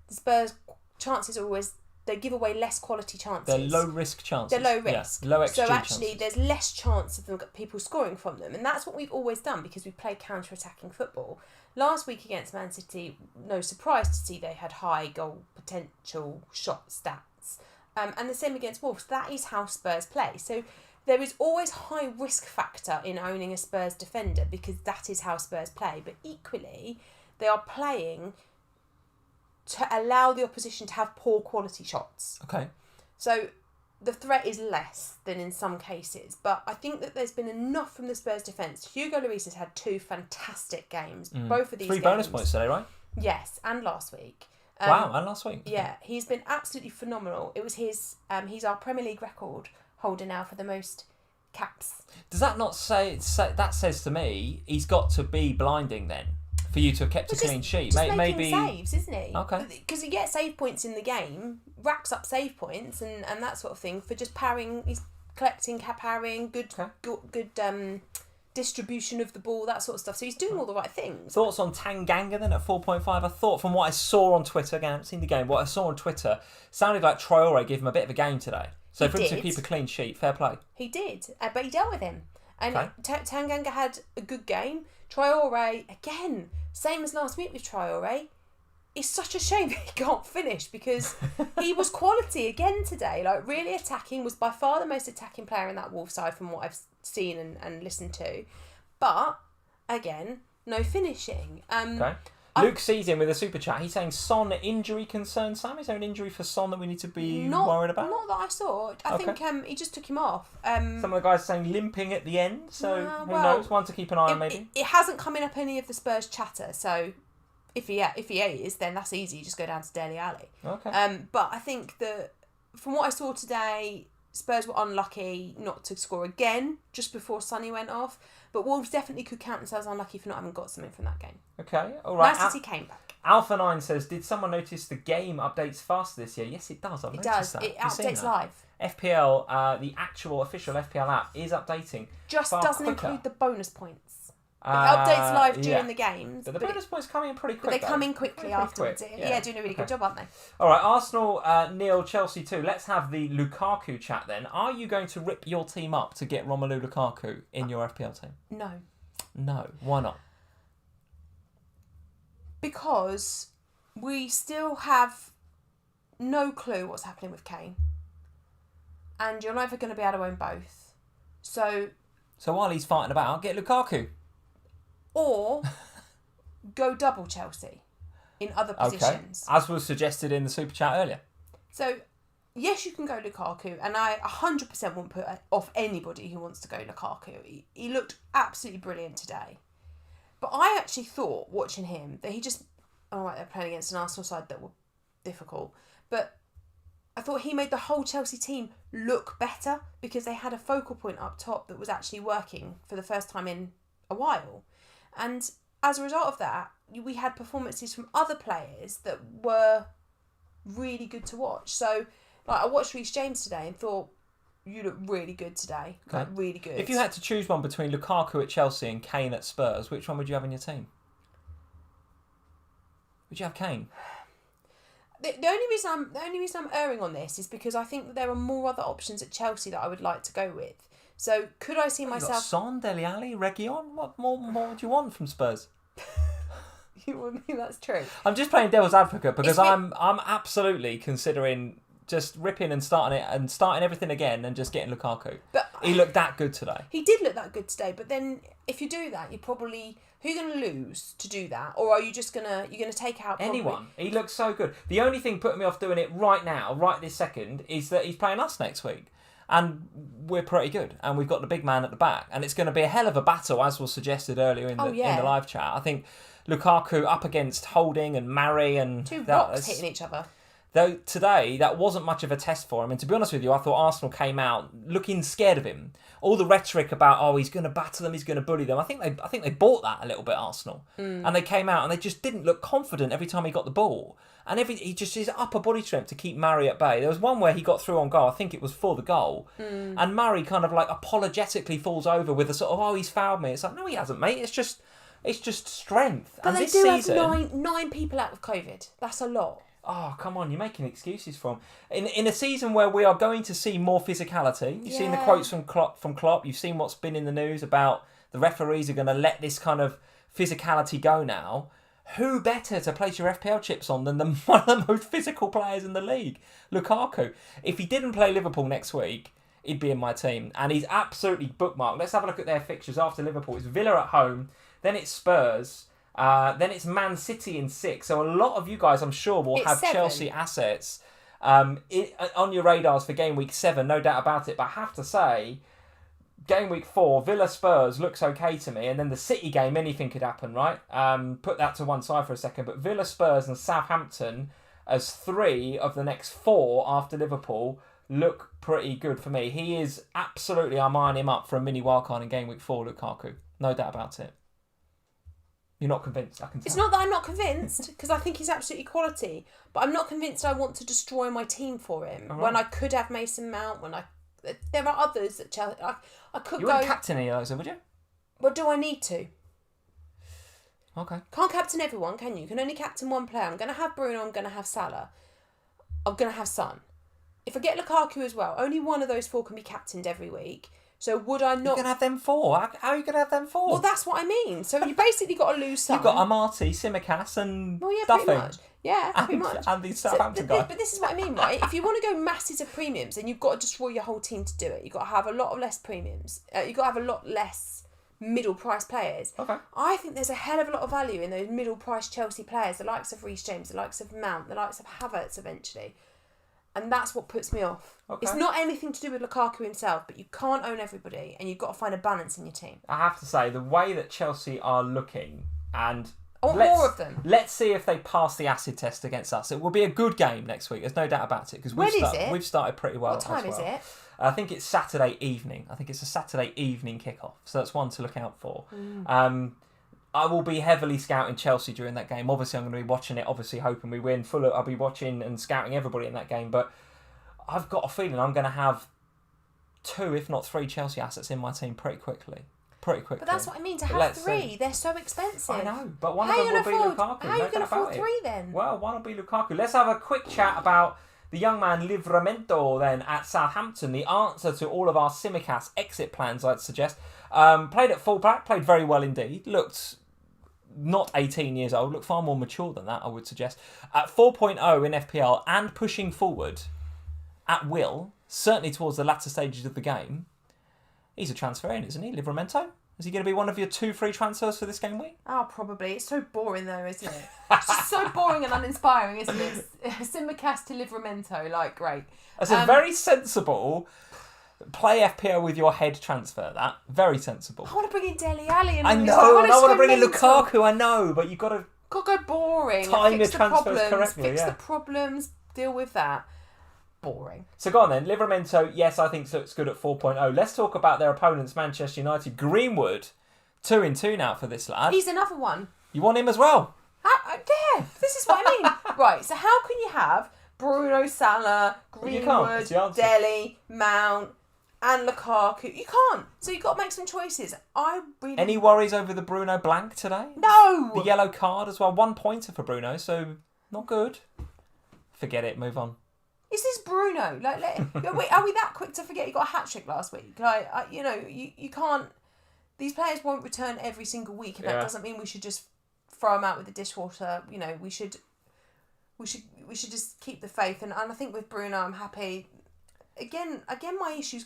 the Spurs chances are always, they give away less quality chances. They're low risk chances. They're low risk. Yeah, low XG so actually chances. There's less chance of them people scoring from them. And that's what we've always done because we play counter-attacking football. Last week against Man City, no surprise to see they had high goal potential shot stats. And the same against Wolves. That is how Spurs play. So there is always high risk factor in owning a Spurs defender because that is how Spurs play. But equally, they are playing to allow the opposition to have poor quality shots. Okay. So the threat is less than in some cases. But I think that there's been enough from the Spurs defence. Hugo Lloris has had 2 fantastic games. Both of these 3 games. bonus points today, right? Yes, and last week. Wow, and last week. Yeah, he's been absolutely phenomenal. It was his. He's our Premier League record holder now for the most caps. Does that not say that says to me he's got to be blinding then for you to have kept a clean sheet? Just Maybe saves, isn't he? Okay. Because he gets save points in the game, racks up save points and that sort of thing for just parrying. He's collecting, parrying, good distribution of the ball, that sort of stuff. So he's doing all the right things. Thoughts on Tanganga then at 4.5? I thought from what I saw on Twitter, again I haven't seen the game, what I saw on Twitter sounded like Traore gave him a bit of a game today. So for him to keep a clean sheet, fair play. He did, but he dealt with him. And Tanganga had a good game. Traore, again, same as last week with Traore. It's such a shame that he can't finish because he was quality again today. Like, really attacking, was by far the most attacking player in that Wolves side from what I've seen and listened to. But, again, no finishing. Okay. Luke sees him with a super chat. He's saying Son injury concern. Sam, is there an injury for Son that we need to be worried about? Not that I saw. I think he just took him off. Some of the guys saying limping at the end. So who knows? One to keep an eye on maybe. It hasn't come in up any of the Spurs chatter. So if he is, then that's easy. You just go down to Dele Alli. Okay. But I think that from what I saw today, Spurs were unlucky not to score again just before Sonny went off. But Wolves definitely could count themselves unlucky for not having got something from that game. Okay, all right. Man City came back. Alpha 9 says, did someone notice the game updates faster this year? Yes, it does. I've noticed that. It updates live. FPL, the actual official FPL app, is updating. Just doesn't quicker. include the bonus points. It updates live during the games. But the bonus points come in pretty quick. But they come in quickly afterwards. Quick. Yeah, doing a really good job, aren't they? All right, Arsenal, nil, Chelsea 2. Let's have the Lukaku chat then. Are you going to rip your team up to get Romelu Lukaku in your FPL team? No. No. Why not? Because we still have no clue what's happening with Kane. And you're never going to be able to own both. So while he's fighting about, get Lukaku. Or go double Chelsea in other positions. Okay. As was suggested in the super chat earlier. So, yes, you can go Lukaku, and I 100% won't put off anybody who wants to go Lukaku. He looked absolutely brilliant today. But I actually thought, watching him, that he just... Alright, they're playing against an Arsenal side that were difficult. But I thought he made the whole Chelsea team look better because they had a focal point up top that was actually working for the first time in a while. And as a result of that, we had performances from other players that were really good to watch. So, like, I watched Reece James today and thought, you look really good today. Okay. Like, really good. If you had to choose one between Lukaku at Chelsea and Kane at Spurs, which one would you have in your team? Would you have Kane? The only reason I'm erring on this is because I think that there are more other options at Chelsea that I would like to go with. So could I see myself? You've got Son, Dele Alli, Reguilon. What more would you want from Spurs? You want me? That's true. I'm just playing devil's advocate because I'm absolutely considering just ripping and starting everything again and just getting Lukaku. But he looked that good today. He did look that good today, but then if you do that, who are you going to lose to do that, or are you just you're going to take out anyone? He looks so good. The only thing putting me off doing it right now, right this second, is that he's playing us next week, and we're pretty good, and we've got the big man at the back, and it's going to be a hell of a battle, as was suggested earlier in the live chat. I think Lukaku up against Holding and Murray and two rocks hitting each other. Though today, that wasn't much of a test for him. And to be honest with you, I thought Arsenal came out looking scared of him. All the rhetoric about, he's going to batter them, he's going to bully them. I think they bought that a little bit, Arsenal. And they came out and they just didn't look confident every time he got the ball. And his upper body strength to keep Murray at bay. There was one where he got through on goal. I think it was for the goal. And Murray kind of like apologetically falls over with a sort of, he's fouled me. It's like, no, he hasn't, mate. It's just strength. But and they this do season, have nine people out with COVID. That's a lot. Oh, come on, you're making excuses for him. In a season where we are going to see more physicality, you've seen the quotes from Klopp, you've seen what's been in the news about the referees are going to let this kind of physicality go now. Who better to place your FPL chips on than one of the most physical players in the league, Lukaku? If he didn't play Liverpool next week, he'd be in my team. And he's absolutely bookmarked. Let's have a look at their fixtures after Liverpool. It's Villa at home, then it's Spurs, then it's Man City in 6. So a lot of you guys, I'm sure, will have 7. Chelsea assets on your radars for Game Week 7, no doubt about it. But I have to say, Game Week 4, Villa Spurs looks okay to me. And then the City game, anything could happen, right? Put that to one side for a second. But Villa Spurs and Southampton as 3 of the next 4 after Liverpool look pretty good for me. He is absolutely, I'm eyeing him up for a mini wildcard in Game Week 4, Lukaku. No doubt about it. You're not convinced, I can tell. It's not that I'm not convinced, because I think he's absolutely quality, but I'm not convinced I want to destroy my team for him. Right. When I could have Mason Mount, there are others that Chelsea... I could you go... You wouldn't captain any of those, would you? Well, do I need to? Okay. Can't captain everyone, can you? You can only captain one player. I'm going to have Bruno, I'm going to have Salah. I'm going to have Son. If I get Lukaku as well, only one of those 4 can be captained every week. So would I not... You're going to have them 4? How are you going to have them 4? Well, that's what I mean. So you basically got to lose some. You've got Amati, Tsimikas and pretty much. Yeah, pretty much. And the Southampton guy. But this is what I mean, right? If you want to go masses of premiums, then you've got to destroy your whole team to do it. You've got to have a lot of less premiums. You've got to have a lot less middle price players. Okay. I think there's a hell of a lot of value in those middle price Chelsea players, the likes of Reece James, the likes of Mount, the likes of Havertz eventually. And that's what puts me off. Okay. It's not anything to do with Lukaku himself, but you can't own everybody, and you've got to find a balance in your team. I have to say, the way that Chelsea are looking, and I want more of them. Let's see if they pass the acid test against us. It will be a good game next week. There's no doubt about it, because we've started pretty well. What time is it? I think it's Saturday evening. I think it's a Saturday evening kickoff, so that's one to look out for. I will be heavily scouting Chelsea during that game. Obviously, I'm going to be watching it, obviously hoping we win. I'll be watching and scouting everybody in that game. But I've got a feeling I'm going to have 2, if not 3 Chelsea assets in my team pretty quickly. But that's what I mean, to have 3. They're so expensive. I know, but one of them will be Lukaku. How are you going to afford 3 then? Well, one will be Lukaku. Let's have a quick chat about the young man Livramento then at Southampton. The answer to all of our Tsimikas exit plans, I'd suggest. Played at fullback, played very well indeed. Looked... not 18 years old, look far more mature than that, I would suggest. At 4.0 in FPL and pushing forward at will, certainly towards the latter stages of the game, he's a transfer in, isn't he, Livramento? Is he going to be one of your 2 free transfers for this game week? Oh, probably. It's so boring though, isn't it? It's just so boring and uninspiring, isn't it? Tsimikas to Livramento, great. That's a very sensible... Play FPL with your head transfer, that. Very sensible. I want to bring in Dele Alli. I know, and I want to bring in Lukaku, I know, but you've got to... Go boring. Time your transfers correctly, Fix the problems, deal with that. Boring. So go on then, Livramento, yes, I think looks good at 4.0. Let's talk about their opponents, Manchester United. Greenwood 2 in 2 now for this lad. He's another one. You want him as well? Yeah, this is what I mean. Right, so how can you have Bruno, Salah, Greenwood, Dele, Mount, and Lukaku? You can't. So you've got to make some choices. Any worries over the Bruno blank today? No! The yellow card as well. 1 pointer for Bruno, so not good. Forget it, move on. Is this Bruno? Are we that quick to forget he got a hat-trick last week? You can't... These players won't return every single week, and that doesn't mean we should just throw them out with the dishwater. We should just keep the faith. And I think with Bruno, I'm happy. Again, my issues.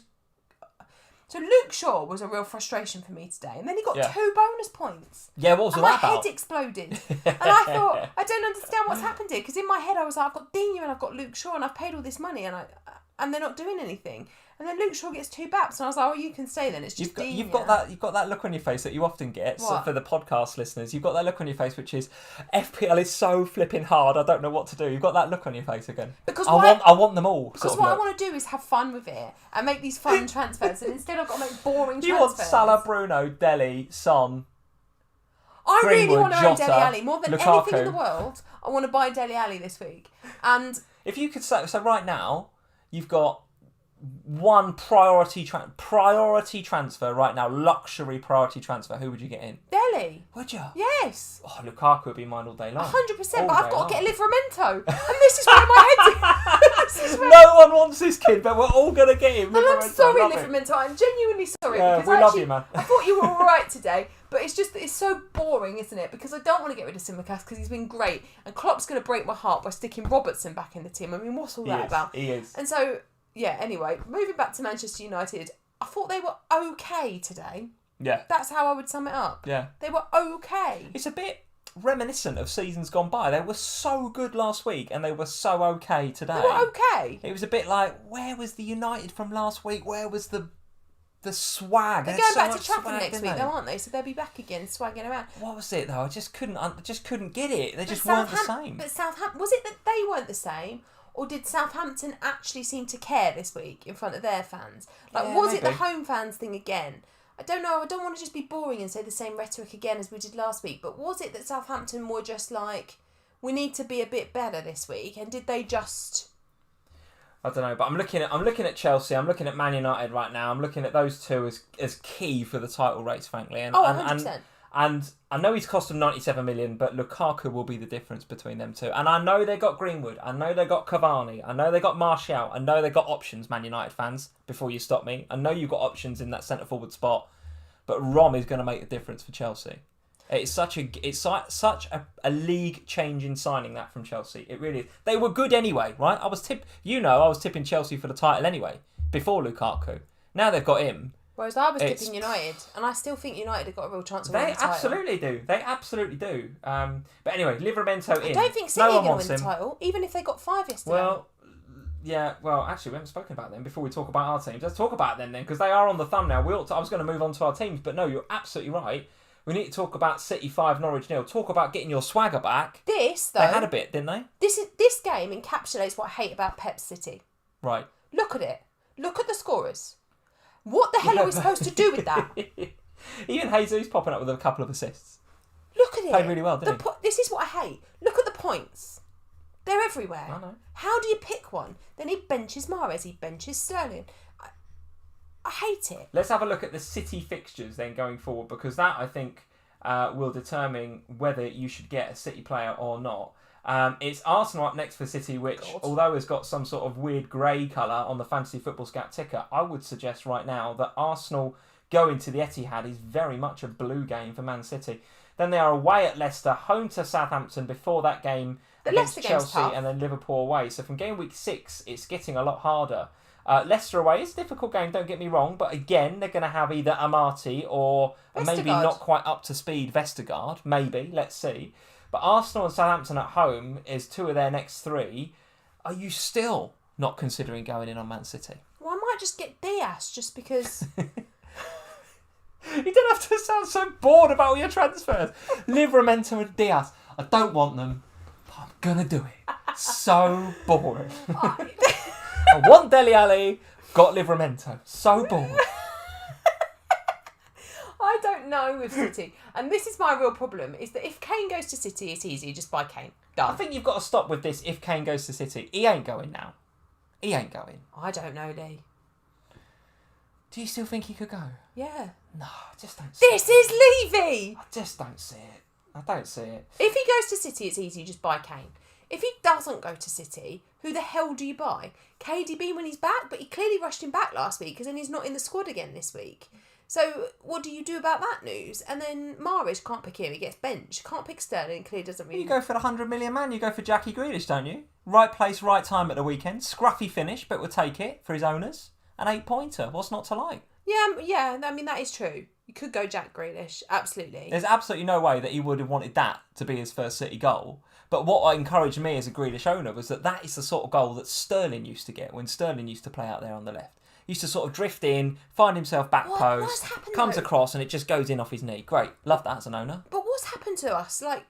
So Luke Shaw was a real frustration for me today, and then he got 2 bonus points. Yeah, what was all that about? My head exploded, and I thought, I don't understand what's happened here, because in my head I was like, I've got Digne and I've got Luke Shaw, and I've paid all this money, and they're not doing anything. And then Luke Shaw gets 2 baps, and I was like, oh, you can stay then. It's just Digne. You've got that look on your face that you often get. So for the podcast listeners, you've got that look on your face, which is FPL is so flipping hard. I don't know what to do. You've got that look on your face again. Because I want them all. Because what I want to do is have fun with it and make these fun transfers, and instead I've got to make boring transfers. You want Salah, Bruno, Dele, Son. I Greenwood, really want to own Jota, Dele Alli more than Lukaku. anything in the world. I want to buy Dele Alli this week. And if you could say so, right now you've got one priority transfer right now, luxury priority transfer. Who would you get in? Dele. Would you? Yes. Oh, Lukaku would be mine all day long. 100%. But I've got to get Livramento, and this is where my head's. No one wants this kid, but we're all gonna get him. And I'm sorry, Livramento. I'm genuinely sorry. Yeah, because we love you, man. I thought you were all right today, but it's just that it's so boring, isn't it? Because I don't want to get rid of Tsimikas because he's been great, and Klopp's going to break my heart by sticking Robertson back in the team. I mean, what's all that about? He is. And so. Yeah, anyway, moving back to Manchester United, I thought they were okay today. Yeah. That's how I would sum it up. Yeah. They were okay. It's a bit reminiscent of seasons gone by. They were so good last week and they were so okay today. They were okay. It was a bit like, where was the United from last week? Where was the swag? They're going back to Trafford next week, though, aren't they? So they'll be back again, swagging around. What was it, though? I just couldn't get it. They just weren't the same. But Southampton, was it that they weren't the same? Or did Southampton actually seem to care this week in front of their fans? Was it the home fans thing again? I don't know. I don't want to just be boring and say the same rhetoric again as we did last week. But was it that Southampton were just like, we need to be a bit better this week? And did they just... I don't know. But I'm looking at Chelsea. I'm looking at Man United right now. I'm looking at those two as key for the title race, frankly. And, 100%. And I know he's cost them 97 million, but Lukaku will be the difference between them two. And I know they got Greenwood. I know they got Cavani. I know they got Martial. I know they got options, Man United fans, before you stop me. I know you've got options in that centre-forward spot. But Rom is going to make the difference for Chelsea. It's such a league-changing signing, that, from Chelsea. It really is. They were good anyway, right? I was tipping Chelsea for the title anyway, before Lukaku. Now they've got him. Whereas I was tipping United, and I still think United have got a real chance of winning the title. They absolutely do. But anyway, Livramento in. I don't think City are going to win the title, even if they got 5 yesterday. Well, actually, we haven't spoken about them before we talk about our teams. Let's talk about them then, because they are on the thumbnail. I was going to move on to our teams, but no, you're absolutely right. We need to talk about City 5, Norwich 0. Talk about getting your swagger back. This, though... They had a bit, didn't they? This game encapsulates what I hate about Pep City. Right. Look at it. Look at the scorers. What the hell are we supposed to do with that? Even Jesus popping up with a couple of assists. Look at it. Played really well, didn't he? This is what I hate. Look at the points. They're everywhere. I know. How do you pick one? Then he benches Mahrez, he benches Sterling. I hate it. Let's have a look at the City fixtures then going forward, because that, I think, will determine whether you should get a City player or not. It's Arsenal up next for City, which, although has got some sort of weird grey colour on the Fantasy Football Scout ticker, I would suggest right now that Arsenal going to the Etihad is very much a blue game for Man City. Then they are away at Leicester, home to Southampton before that game against Chelsea, and then Liverpool away. So from game week 6, it's getting a lot harder. Leicester away is a difficult game, don't get me wrong, but again, they're going to have either Amati or maybe not quite up to speed Vestergaard. Maybe, let's see. But Arsenal and Southampton at home is 2 of their next 3. Are you still not considering going in on Man City? Well, I might just get Diaz just because... You don't have to sound so bored about all your transfers. Livramento and Diaz. I don't want them, but I'm going to do it. So boring. I want Dele Alli, got Livramento. So bored. I don't don't know with City. And this is my real problem, is that if Kane goes to City, it's easy. Just buy Kane. Done. I think you've got to stop with this if Kane goes to City. He ain't going now. He ain't going. I don't know, Lee. Do you still think he could go? Yeah. No, I just don't see it. This is Levy! I just don't see it. I don't see it. If he goes to City, it's easy. Just buy Kane. If he doesn't go to City, who the hell do you buy? KDB when he's back? But he clearly rushed him back last week because then he's not in the squad again this week. So what do you do about that news? And then Mahrez can't pick him. He gets benched. Can't pick Sterling. Clearly doesn't really... You go for the 100 million man. You go for Jackie Grealish, don't you? Right place, right time at the weekend. Scruffy finish, but we'll take it for his owners. An 8-pointer. What's not to like? Yeah. I mean, that is true. You could go Jack Grealish. Absolutely. There's absolutely no way that he would have wanted that to be his first City goal. But what encouraged me as a Grealish owner was that is the sort of goal that Sterling used to get when Sterling used to play out there on the left. He used to sort of drift in, find himself back post, comes across and it just goes in off his knee. Great. Love that as an owner. But what's happened to us? Like,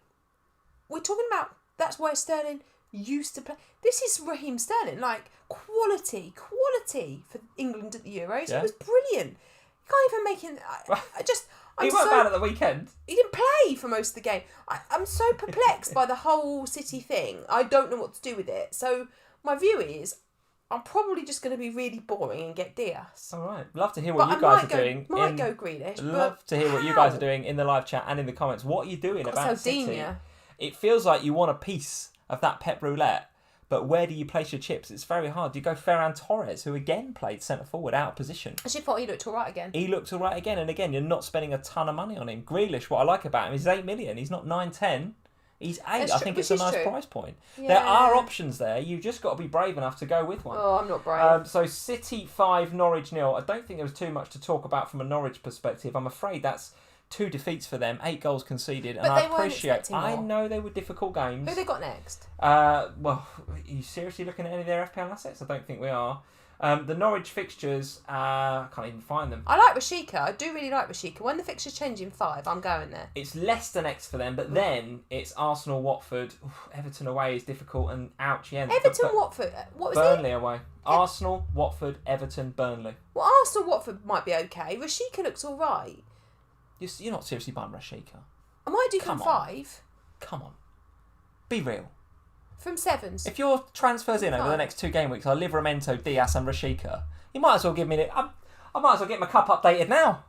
we're talking about that's where Sterling used to play. This is Raheem Sterling. Like, quality for England at the Euros. Yeah. It was brilliant. You can't even make it... He weren't bad at the weekend. He didn't play for most of the game. I'm so perplexed by the whole City thing. I don't know what to do with it. So my view is I'm probably just going to be really boring and get Diaz. All right. Love to hear what you guys are doing. Might go Grealish. Love to hear what you guys are doing in the live chat and in the comments. What are you doing about City? It feels like you want a piece of that Pep roulette. But where do you place your chips? It's very hard. Do you go Ferran Torres, who again played centre forward out of position? I actually thought he looked all right again. He looked all right again. And again, you're not spending a ton of money on him. Grealish, what I like about him is 8 million. He's not 9, 10. He's 8. I think it's a nice price point. Yeah. There are options there. You've just got to be brave enough to go with one. Oh, I'm not brave. So City 5, Norwich 0. I don't think there was too much to talk about from a Norwich perspective. I'm afraid that's 2 defeats for them, 8 goals conceded, and but I appreciate. I more. know they were difficult games. Who they got next? Well, are you seriously looking at any of their FPL assets? I don't think we are. The Norwich fixtures, I can't even find them. I like Rashika. I do really like Rashika. When the fixtures change in 5, I'm going there. It's less than X for them, but then it's Arsenal, Watford, Everton away is difficult, and ouch, yeah. Everton, Watford. What was Burnley away. Arsenal, Watford, Everton, Burnley. Well, Arsenal, Watford might be okay. Rashika looks all right. You're not seriously buying Rashika. I might do from 5. Come on. Be real. From 7s. If your transfers in over the next 2 game weeks are Livramento, Diaz and Rashika, you might as well give me it. I might as well get my cup updated now.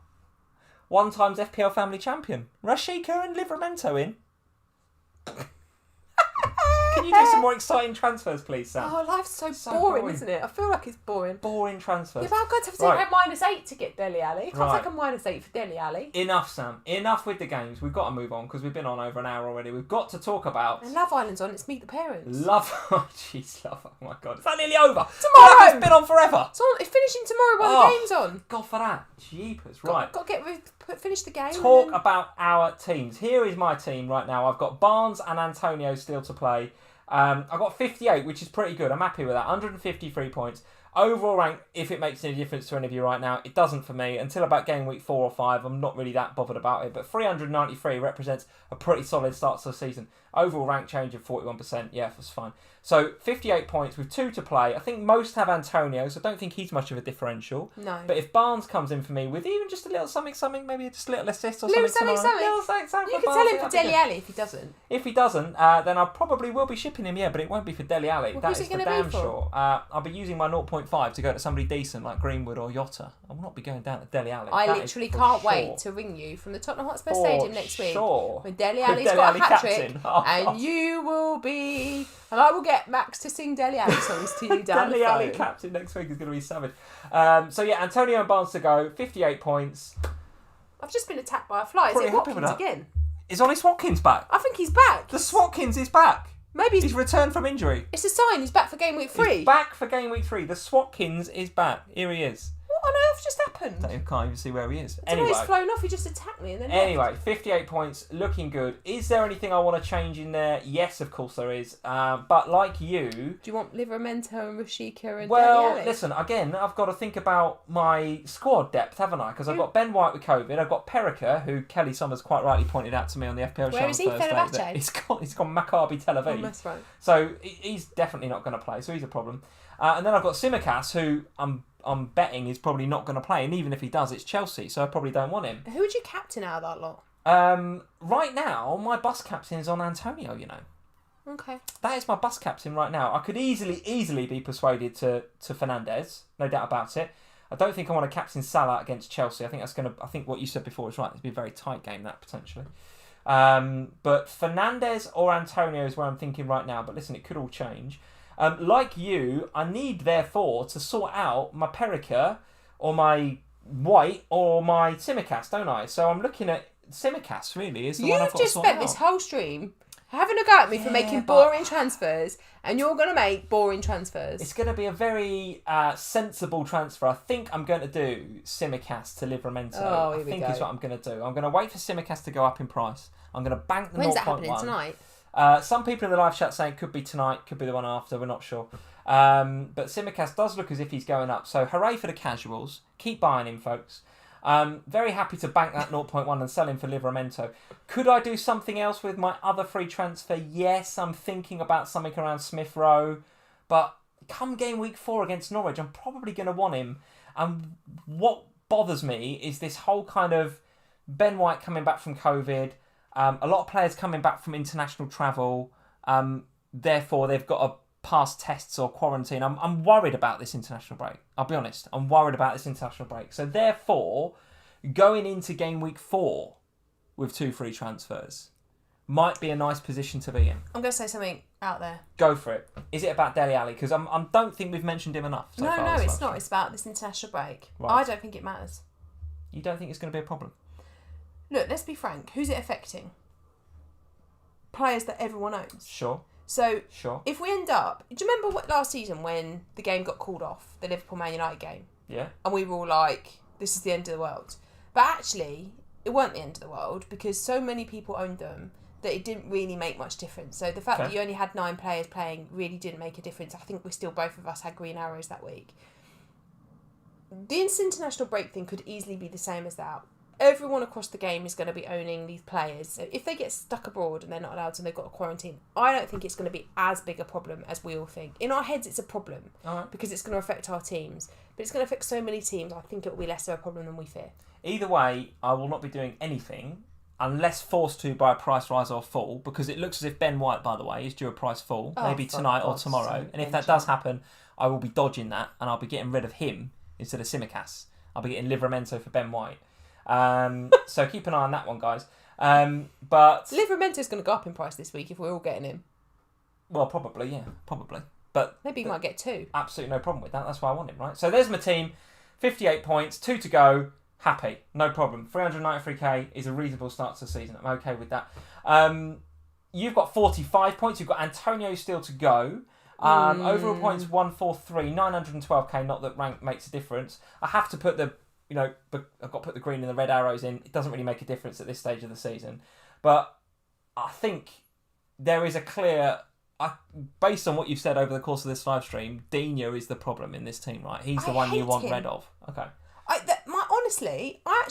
1 times FPL Family champion. Rashika and Livramento in. Can you do some more exciting transfers, please, Sam? Oh, life's so boring, isn't it? I feel like it's boring. Boring transfers. Yeah, but I've got to take a -8 to get Dele Alli. You can't take a -8 for Dele Alli. Enough, Sam. Enough with the games. We've got to move on because we've been on over an hour already. We've got to talk about... And Love Island's on. It's Meet the Parents. Oh, jeez, Love. Oh, my God. Is that nearly over? Tomorrow! It's been on forever. It's finishing tomorrow while the game's on. God for that. Jeepers. Right. Got to finish the game. Talk about our teams. Here is my team right now. I've got Barnes and Antonio still to play. I've got 58, which is pretty good. I'm happy with that. 153 points. Overall rank, if it makes any difference to any of you right now, it doesn't for me. Until about game week 4 or 5, I'm not really that bothered about it. But 393 represents a pretty solid start to the season. Overall rank change of 41%. Yeah, that's fine. So 58 points with 2 to play. I think most have Antonio, so I don't think he's much of a differential. No. But if Barnes comes in for me with even just a little something, maybe just a little assist or something tomorrow. You can tell him for Dele Alli if he doesn't. If he doesn't, then I probably will be shipping him, but it won't be for Dele Alli. Well, that is for damn sure. I'll be using my 0.5 to go to somebody decent like Greenwood or Jota. I will not be going down to Dele Alli. I literally can't wait to ring you from the Tottenham Hotspur Stadium next week when Dele Alli's got a hat-trick, and you will be... And I will get Max to sing Dele Alli songs to you down the phone. Dele Alli captain next week is going to be savage. So yeah, Antonio and Barnes to go, 58 points. I've just been attacked by a fly. Is it Watkins again? Is Ollie Swatkins back? I think he's back. The Swatkins is back. Maybe he's returned from injury. It's a sign he's back for game week 3. He's back for game week 3. The Swatkins is back. Here he is. What on earth just happened? I can't even see where he is. Anyway, he's flown off. He just attacked me and then left. 58 points, looking good. Is there anything I want to change in there? Yes, of course there is. But like you... Do you want Livramento and Rashika and Well, Dele Alli? listen, again, I've got to think about my squad depth, haven't I? Because I've got Ben White with COVID. I've got Perica, who Kelly Summers quite rightly pointed out to me on the FPL show on Thursday. Where is he? He's gone Maccabi Tel Aviv. Oh, that's right. So he's definitely not going to play, so he's a problem. And then I've got Tsimikas, who I'm I'm betting is probably not going to play. And even if he does, it's Chelsea, so I probably don't want him. Who would you captain out of that lot? Right now, my bus captain is on Antonio, you know. Okay. That is my bus captain right now. I could easily be persuaded to Fernandes, no doubt about it. I don't think I want to captain Salah against Chelsea. I think what you said before is right. It'd be a very tight game, that, potentially. But Fernandes or Antonio is where I'm thinking right now. But listen, it could all change. Like you, I need, therefore, to sort out my Perica or my White or my Tsimikas, don't I? So I'm looking at Tsimikas, really, is the one I've got to sort out. You've just spent this whole stream having a go at me for making boring transfers, and you're going to make boring transfers. It's going to be a very sensible transfer. I think I'm going to do Tsimikas to Livramento. I think is what I'm going to do. I'm going to wait for Tsimikas to go up in price. I'm going to bank the 0.1. When's that happening? Tonight? Some people in the live chat saying it could be tonight, could be the one after, we're not sure. But Tsimikas does look as if he's going up. So hooray for the casuals. Keep buying him, folks. Very happy to bank that 0.1 and sell him for Livramento. Could I do something else with my other free transfer? Yes, I'm thinking about something around Smith Rowe. But come game week 4 against Norwich, I'm probably going to want him. And what bothers me is this whole kind of Ben White coming back from COVID. A lot of players coming back from international travel. Therefore, they've got to pass tests or quarantine. I'm worried about this international break. I'll be honest. I'm worried about this international break. So therefore, going into game week 4 with 2 free transfers might be a nice position to be in. I'm going to say something out there. Go for it. Is it about Dele Alli? Because I don't think we've mentioned him enough. No, it's not. It's about this international break. Right. I don't think it matters. You don't think it's going to be a problem? Look, let's be frank. Who's it affecting? Players that everyone owns. Sure. So, if we end up... Do you remember last season when the game got called off? The Liverpool-Man United game? Yeah. And we were all like, this is the end of the world. But actually, it weren't the end of the world because so many people owned them that it didn't really make much difference. So the fact that you only had 9 players playing really didn't make a difference. I think both of us had green arrows that week. The international break thing could easily be the same as that. Everyone across the game is going to be owning these players. So if they get stuck abroad and they're not allowed to and they've got a quarantine, I don't think it's going to be as big a problem as we all think. In our heads, it's a problem because it's going to affect our teams. But it's going to affect so many teams, I think it will be less of a problem than we fear. Either way, I will not be doing anything unless forced to by a price rise or fall, because it looks as if Ben White, by the way, is due a price fall, maybe tonight or tomorrow. And if that does happen, I will be dodging that and I'll be getting rid of him instead of Tsimikas. I'll be getting Livramento for Ben White. So keep an eye on that one, guys. But Livramento's going to go up in price this week if we're all getting him. Well, probably, yeah, probably. But maybe he might get 2. Absolutely no problem with that. That's why I want him, right? So there's my team. 58 points, 2 to go. Happy, no problem. 393k is a reasonable start to the season. I'm okay with that. You've got 45 points. You've got Antonio still to go. Overall points 143, 912k. Not that rank makes a difference. I have to put the I've got to put the green and the red arrows in. It doesn't really make a difference at this stage of the season. But I think there is a clear... based on what you've said over the course of this live stream, Dino is the problem in this team, right? He's the one you want rid of. Okay. Honestly, I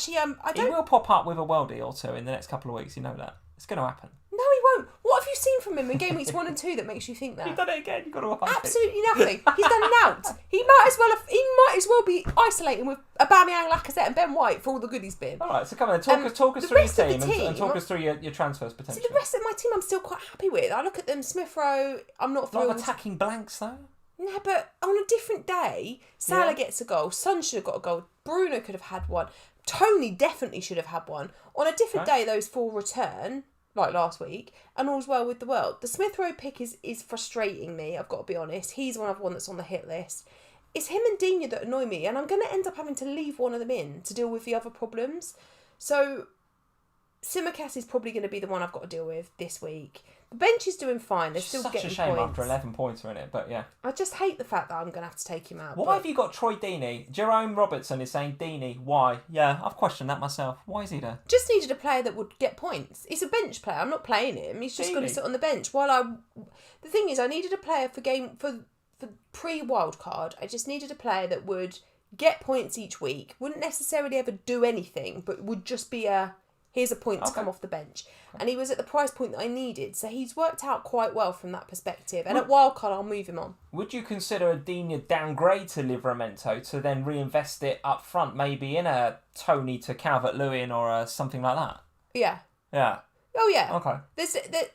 don't... He will pop up with a worldie or 2 in the next couple of weeks. You know that. It's going to happen. No, he won't. What have you seen from him in game weeks 1 and 2 that makes you think that? You've done it again. You've got to hide Absolutely nothing. He's done nought. He might as well be isolating with Aubameyang, Lacazette and Ben White for all the good he's been. All right, so come on, talk us through your team and talk us through your transfers potentially. So the rest of my team I'm still quite happy with. I look at them, Smith Rowe, I'm not thrilled. Not attacking blanks though? No, but on a different day, Salah gets a goal, Son should have got a goal, Bruno could have had one, Toney definitely should have had one. On a different day, those 4 return... like last week, and all's well with the world. The Smith Rowe pick is frustrating me, I've got to be honest. He's one that's on the hit list. It's him and Dina that annoy me, and I'm going to end up having to leave one of them in to deal with the other problems. So, Tsimikas is probably going to be the one I've got to deal with this week. The bench is doing fine. They're still getting points. Such a shame after 11 points are in it, but yeah. I just hate the fact that I'm going to have to take him out. Why have you got Troy Deeney? Jerome Robertson is saying Deeney. Why? Yeah, I've questioned that myself. Why is he there? Just needed a player that would get points. He's a bench player. I'm not playing him. He's just going to sit on the bench. The thing is, I needed a player for pre-wildcard. I just needed a player that would get points each week. Wouldn't necessarily ever do anything, but would just be Here's a point to come off the bench. And he was at the price point that I needed. So he's worked out quite well from that perspective. And at wildcard, I'll move him on. Would you consider a Digne downgrade to Livramento to then reinvest it up front, maybe in a Toney to Calvert-Lewin or something like that? Yeah. Yeah. Oh yeah. Okay.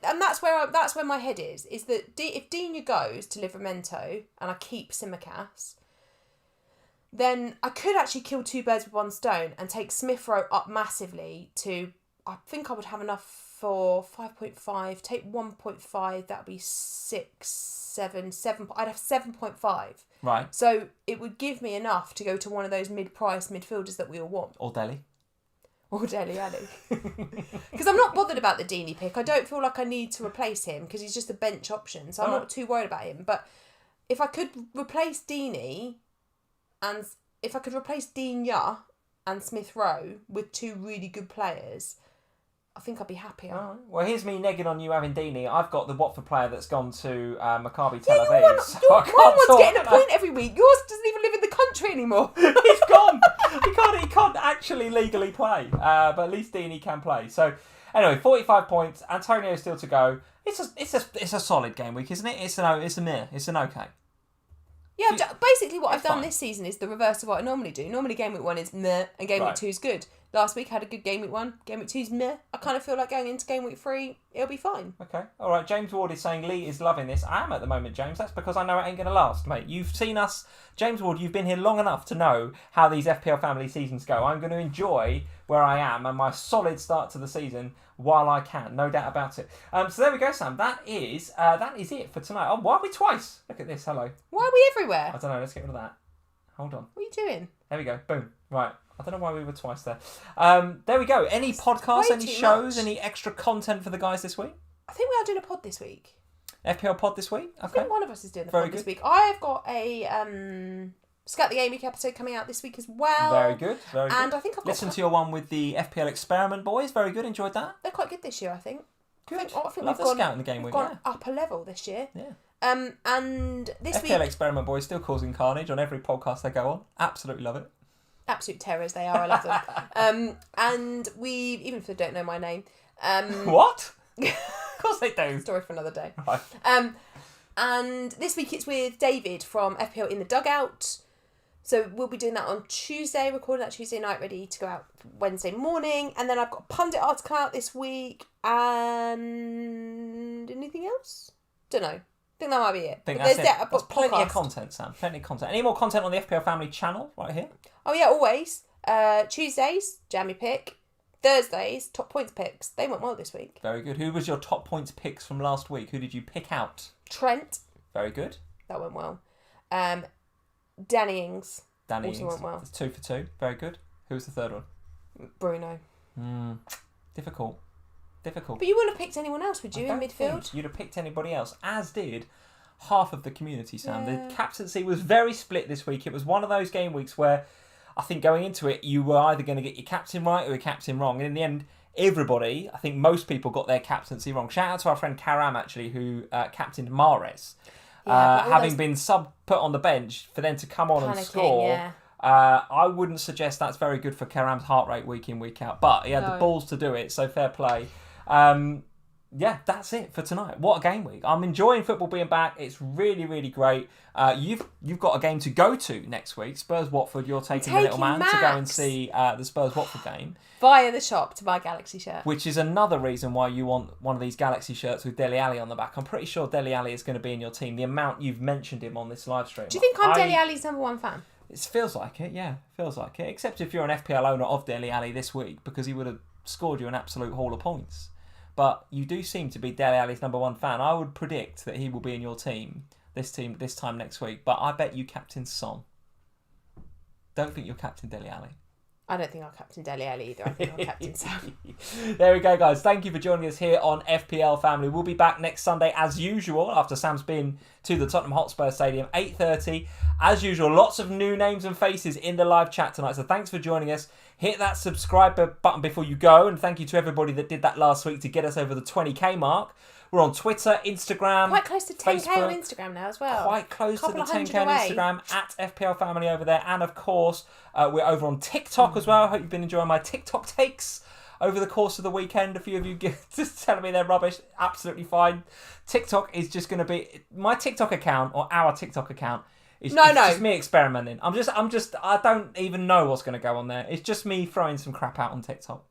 And that's where my head is that if Digne goes to Livramento and I keep Tsimikas, then I could actually kill two birds with one stone and take Smith Rowe up massively to, I think I would have enough for 5.5, take 1.5, that would be 6, 7, I'd have 7.5. Right. So it would give me enough to go to one of those mid-price midfielders that we all want. Or Dele. Or Dele Alli. Because I'm not bothered about the Deeney pick. I don't feel like I need to replace him because he's just a bench option. So I'm not too worried about him. But if I could replace Deeney and if I could replace Digne and Smith Rowe with two really good players, I think I'd be happier. Right. Well, here's me negging on you having Deeney. I've got the Watford player that's gone to Maccabi Tel Aviv. One was getting a point every week. Yours doesn't even live in the country anymore. He's gone. He can't actually legally play. But at least Deeney can play. So anyway, 45 points. Antonio still to go. It's a solid game week, isn't it? It's a meh. It's an okay. Yeah, basically what I've done this season is the reverse of what I normally do. Normally game week 1 is meh and game week 2 is good. Last week I had a good game week 1. Game week 2 is meh. I kind of feel like going into game week 3, it'll be fine. Okay. All right. James Ward is saying Lee is loving this. I am at the moment, James. That's because I know it ain't going to last, mate. You've seen us. James Ward, you've been here long enough to know how these FPL family seasons go. I'm going to enjoy where I am and my solid start to the season while I can. No doubt about it. So there we go, Sam. That is it for tonight. Oh, why are we twice? Look at this. Hello. Why are we everywhere? I don't know. Let's get rid of that. Hold on. What are you doing? There we go. Boom. Right. I don't know why we were twice there. There we go. Any podcasts, any shows, any extra content for the guys this week? I think we are doing a pod this week. FPL pod this week? Okay. I think one of us is doing the pod this week. I have got a Scat the Gameweek episode coming out this week as well. Very good. Very good. And I think I've got... Listen to your one with the FPL Experiment boys. Very good. Enjoyed that. They're quite good this year, I think. Good. I think Love the Scout in the Game we've week. gone up a level this year. Yeah. And this FPL week... Experiment boys still causing carnage on every podcast they go on. Absolutely love it. Absolute terrors they are. I love them. And we, even if they don't know my name... What? Of course they do. Story for another day. Right. And this week it's with David from FPL in the Dugout. So we'll be doing that on Tuesday, recording that Tuesday night, ready to go out Wednesday morning. And then I've got a pundit article out this week. And anything else? Don't know. I think that might be it. That's plenty of content, Sam. Plenty of content. Any more content on the FPL Family channel right here? Oh yeah, always. Tuesdays, Jammy pick. Thursdays, top points picks. They went well this week. Very good. Who was your top points picks from last week? Who did you pick out? Trent. Very good. That went well. Danny Ings. Danny also Ings. went well. That's 2 for 2. Very good. Who was the third one? Bruno. Difficult. But you wouldn't have picked anyone else, would you, in midfield? You'd have picked anybody else, as did half of the community, Sam. Yeah. The captaincy was very split this week. It was one of those game weeks where I think going into it, you were either going to get your captain right or your captain wrong. And in the end, everybody, I think most people got their captaincy wrong. Shout out to our friend Karam, actually, who captained Mahrez. Having been put on the bench for them to come on and score. Yeah. I wouldn't suggest that's very good for Karam's heart rate week in, week out. But he had the balls to do it, so fair play. Yeah, that's it for tonight. What a game week. I'm enjoying football being back. It's really, really great. You've got a game to go to next week. Spurs-Watford, you're taking the little man to go and see the Spurs-Watford game. Via the shop to buy a Galaxy shirt. Which is another reason why you want one of these Galaxy shirts with Dele Alli on the back. I'm pretty sure Dele Alli is going to be in your team. The amount you've mentioned him on this live stream. Do you think I'm Dele Alli's number one fan? It feels like it, yeah. Feels like it. Except if you're an FPL owner of Dele Alli this week, because he would have scored you an absolute haul of points. But you do seem to be Dele Alli's number one fan. I would predict that he will be in your team this time next week. But I bet you captain Son. Don't think you're captain Dele Alli. I don't think I'll captain Dele Alli either. I think I'll captain Son. There we go, guys. Thank you for joining us here on FPL Family. We'll be back next Sunday as usual after Sam's been to the Tottenham Hotspur Stadium, 8:30. As usual, lots of new names and faces in the live chat tonight. So thanks for joining us. Hit that subscribe button before you go. And thank you to everybody that did that last week to get us over the 20k mark. We're on Twitter, Instagram, quite close to 10k Facebook, on Instagram now as well. Quite close to the 10k on Instagram at FPL Family over there. And of course, we're over on TikTok as well. I hope you've been enjoying my TikTok takes over the course of the weekend. A few of you just telling me they're rubbish. Absolutely fine. TikTok is just going to be my TikTok account or our TikTok account. It's just me experimenting. I don't even know what's going to go on there. It's just me throwing some crap out on TikTok.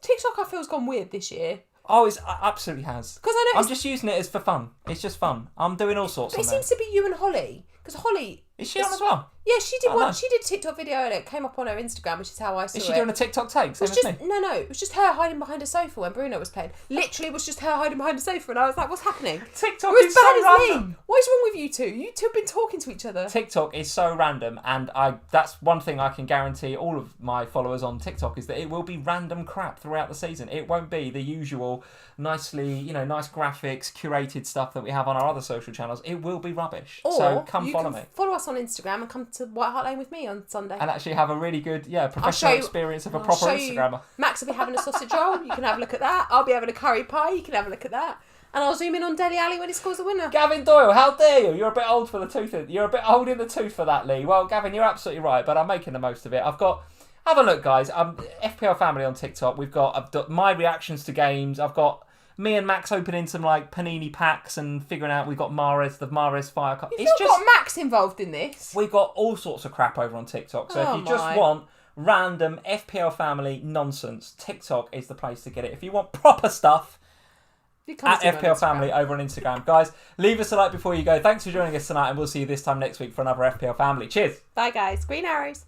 TikTok, I feel, has gone weird this year. Oh, it absolutely has. Because I know I'm just using it as for fun. It's just fun. I'm doing all sorts. But it seems to be you and Holly. Because Holly is she on as well? Yeah, she did one. She did a TikTok video and it came up on her Instagram, which is how I saw it. Is she doing a TikTok take? Same as me? No. It was just her hiding behind a sofa when Bruno was playing. Literally, it was just her hiding behind a sofa, and I was like, "What's happening?" TikTok is so random. What is wrong with you two? You two have been talking to each other. TikTok is so random, and that's one thing I can guarantee all of my followers on TikTok is that it will be random crap throughout the season. It won't be the usual nice graphics, curated stuff that we have on our other social channels. It will be rubbish. So come follow me. Follow us on Instagram and come to White Hart Lane with me on Sunday. And actually have a really good, professional experience of a proper Instagrammer. Max will be having a sausage roll. You can have a look at that. I'll be having a curry pie. You can have a look at that. And I'll zoom in on Dele Alli when he scores a winner. Gavin Doyle, how dare you? You're a bit old for the tooth. You're a bit old in the tooth for that, Lee. Well, Gavin, you're absolutely right, but I'm making the most of it. Have a look, guys. FPL Family on TikTok. I've got my reactions to games. I've got me and Max opening some Panini packs and figuring out we've got the Mahrez fire card. You've not got Max involved in this. We've got all sorts of crap over on TikTok. So if you just want random FPL Family nonsense, TikTok is the place to get it. If you want proper stuff, at FPL Family over on Instagram. Guys, leave us a like before you go. Thanks for joining us tonight, and we'll see you this time next week for another FPL Family. Cheers. Bye, guys. Green arrows.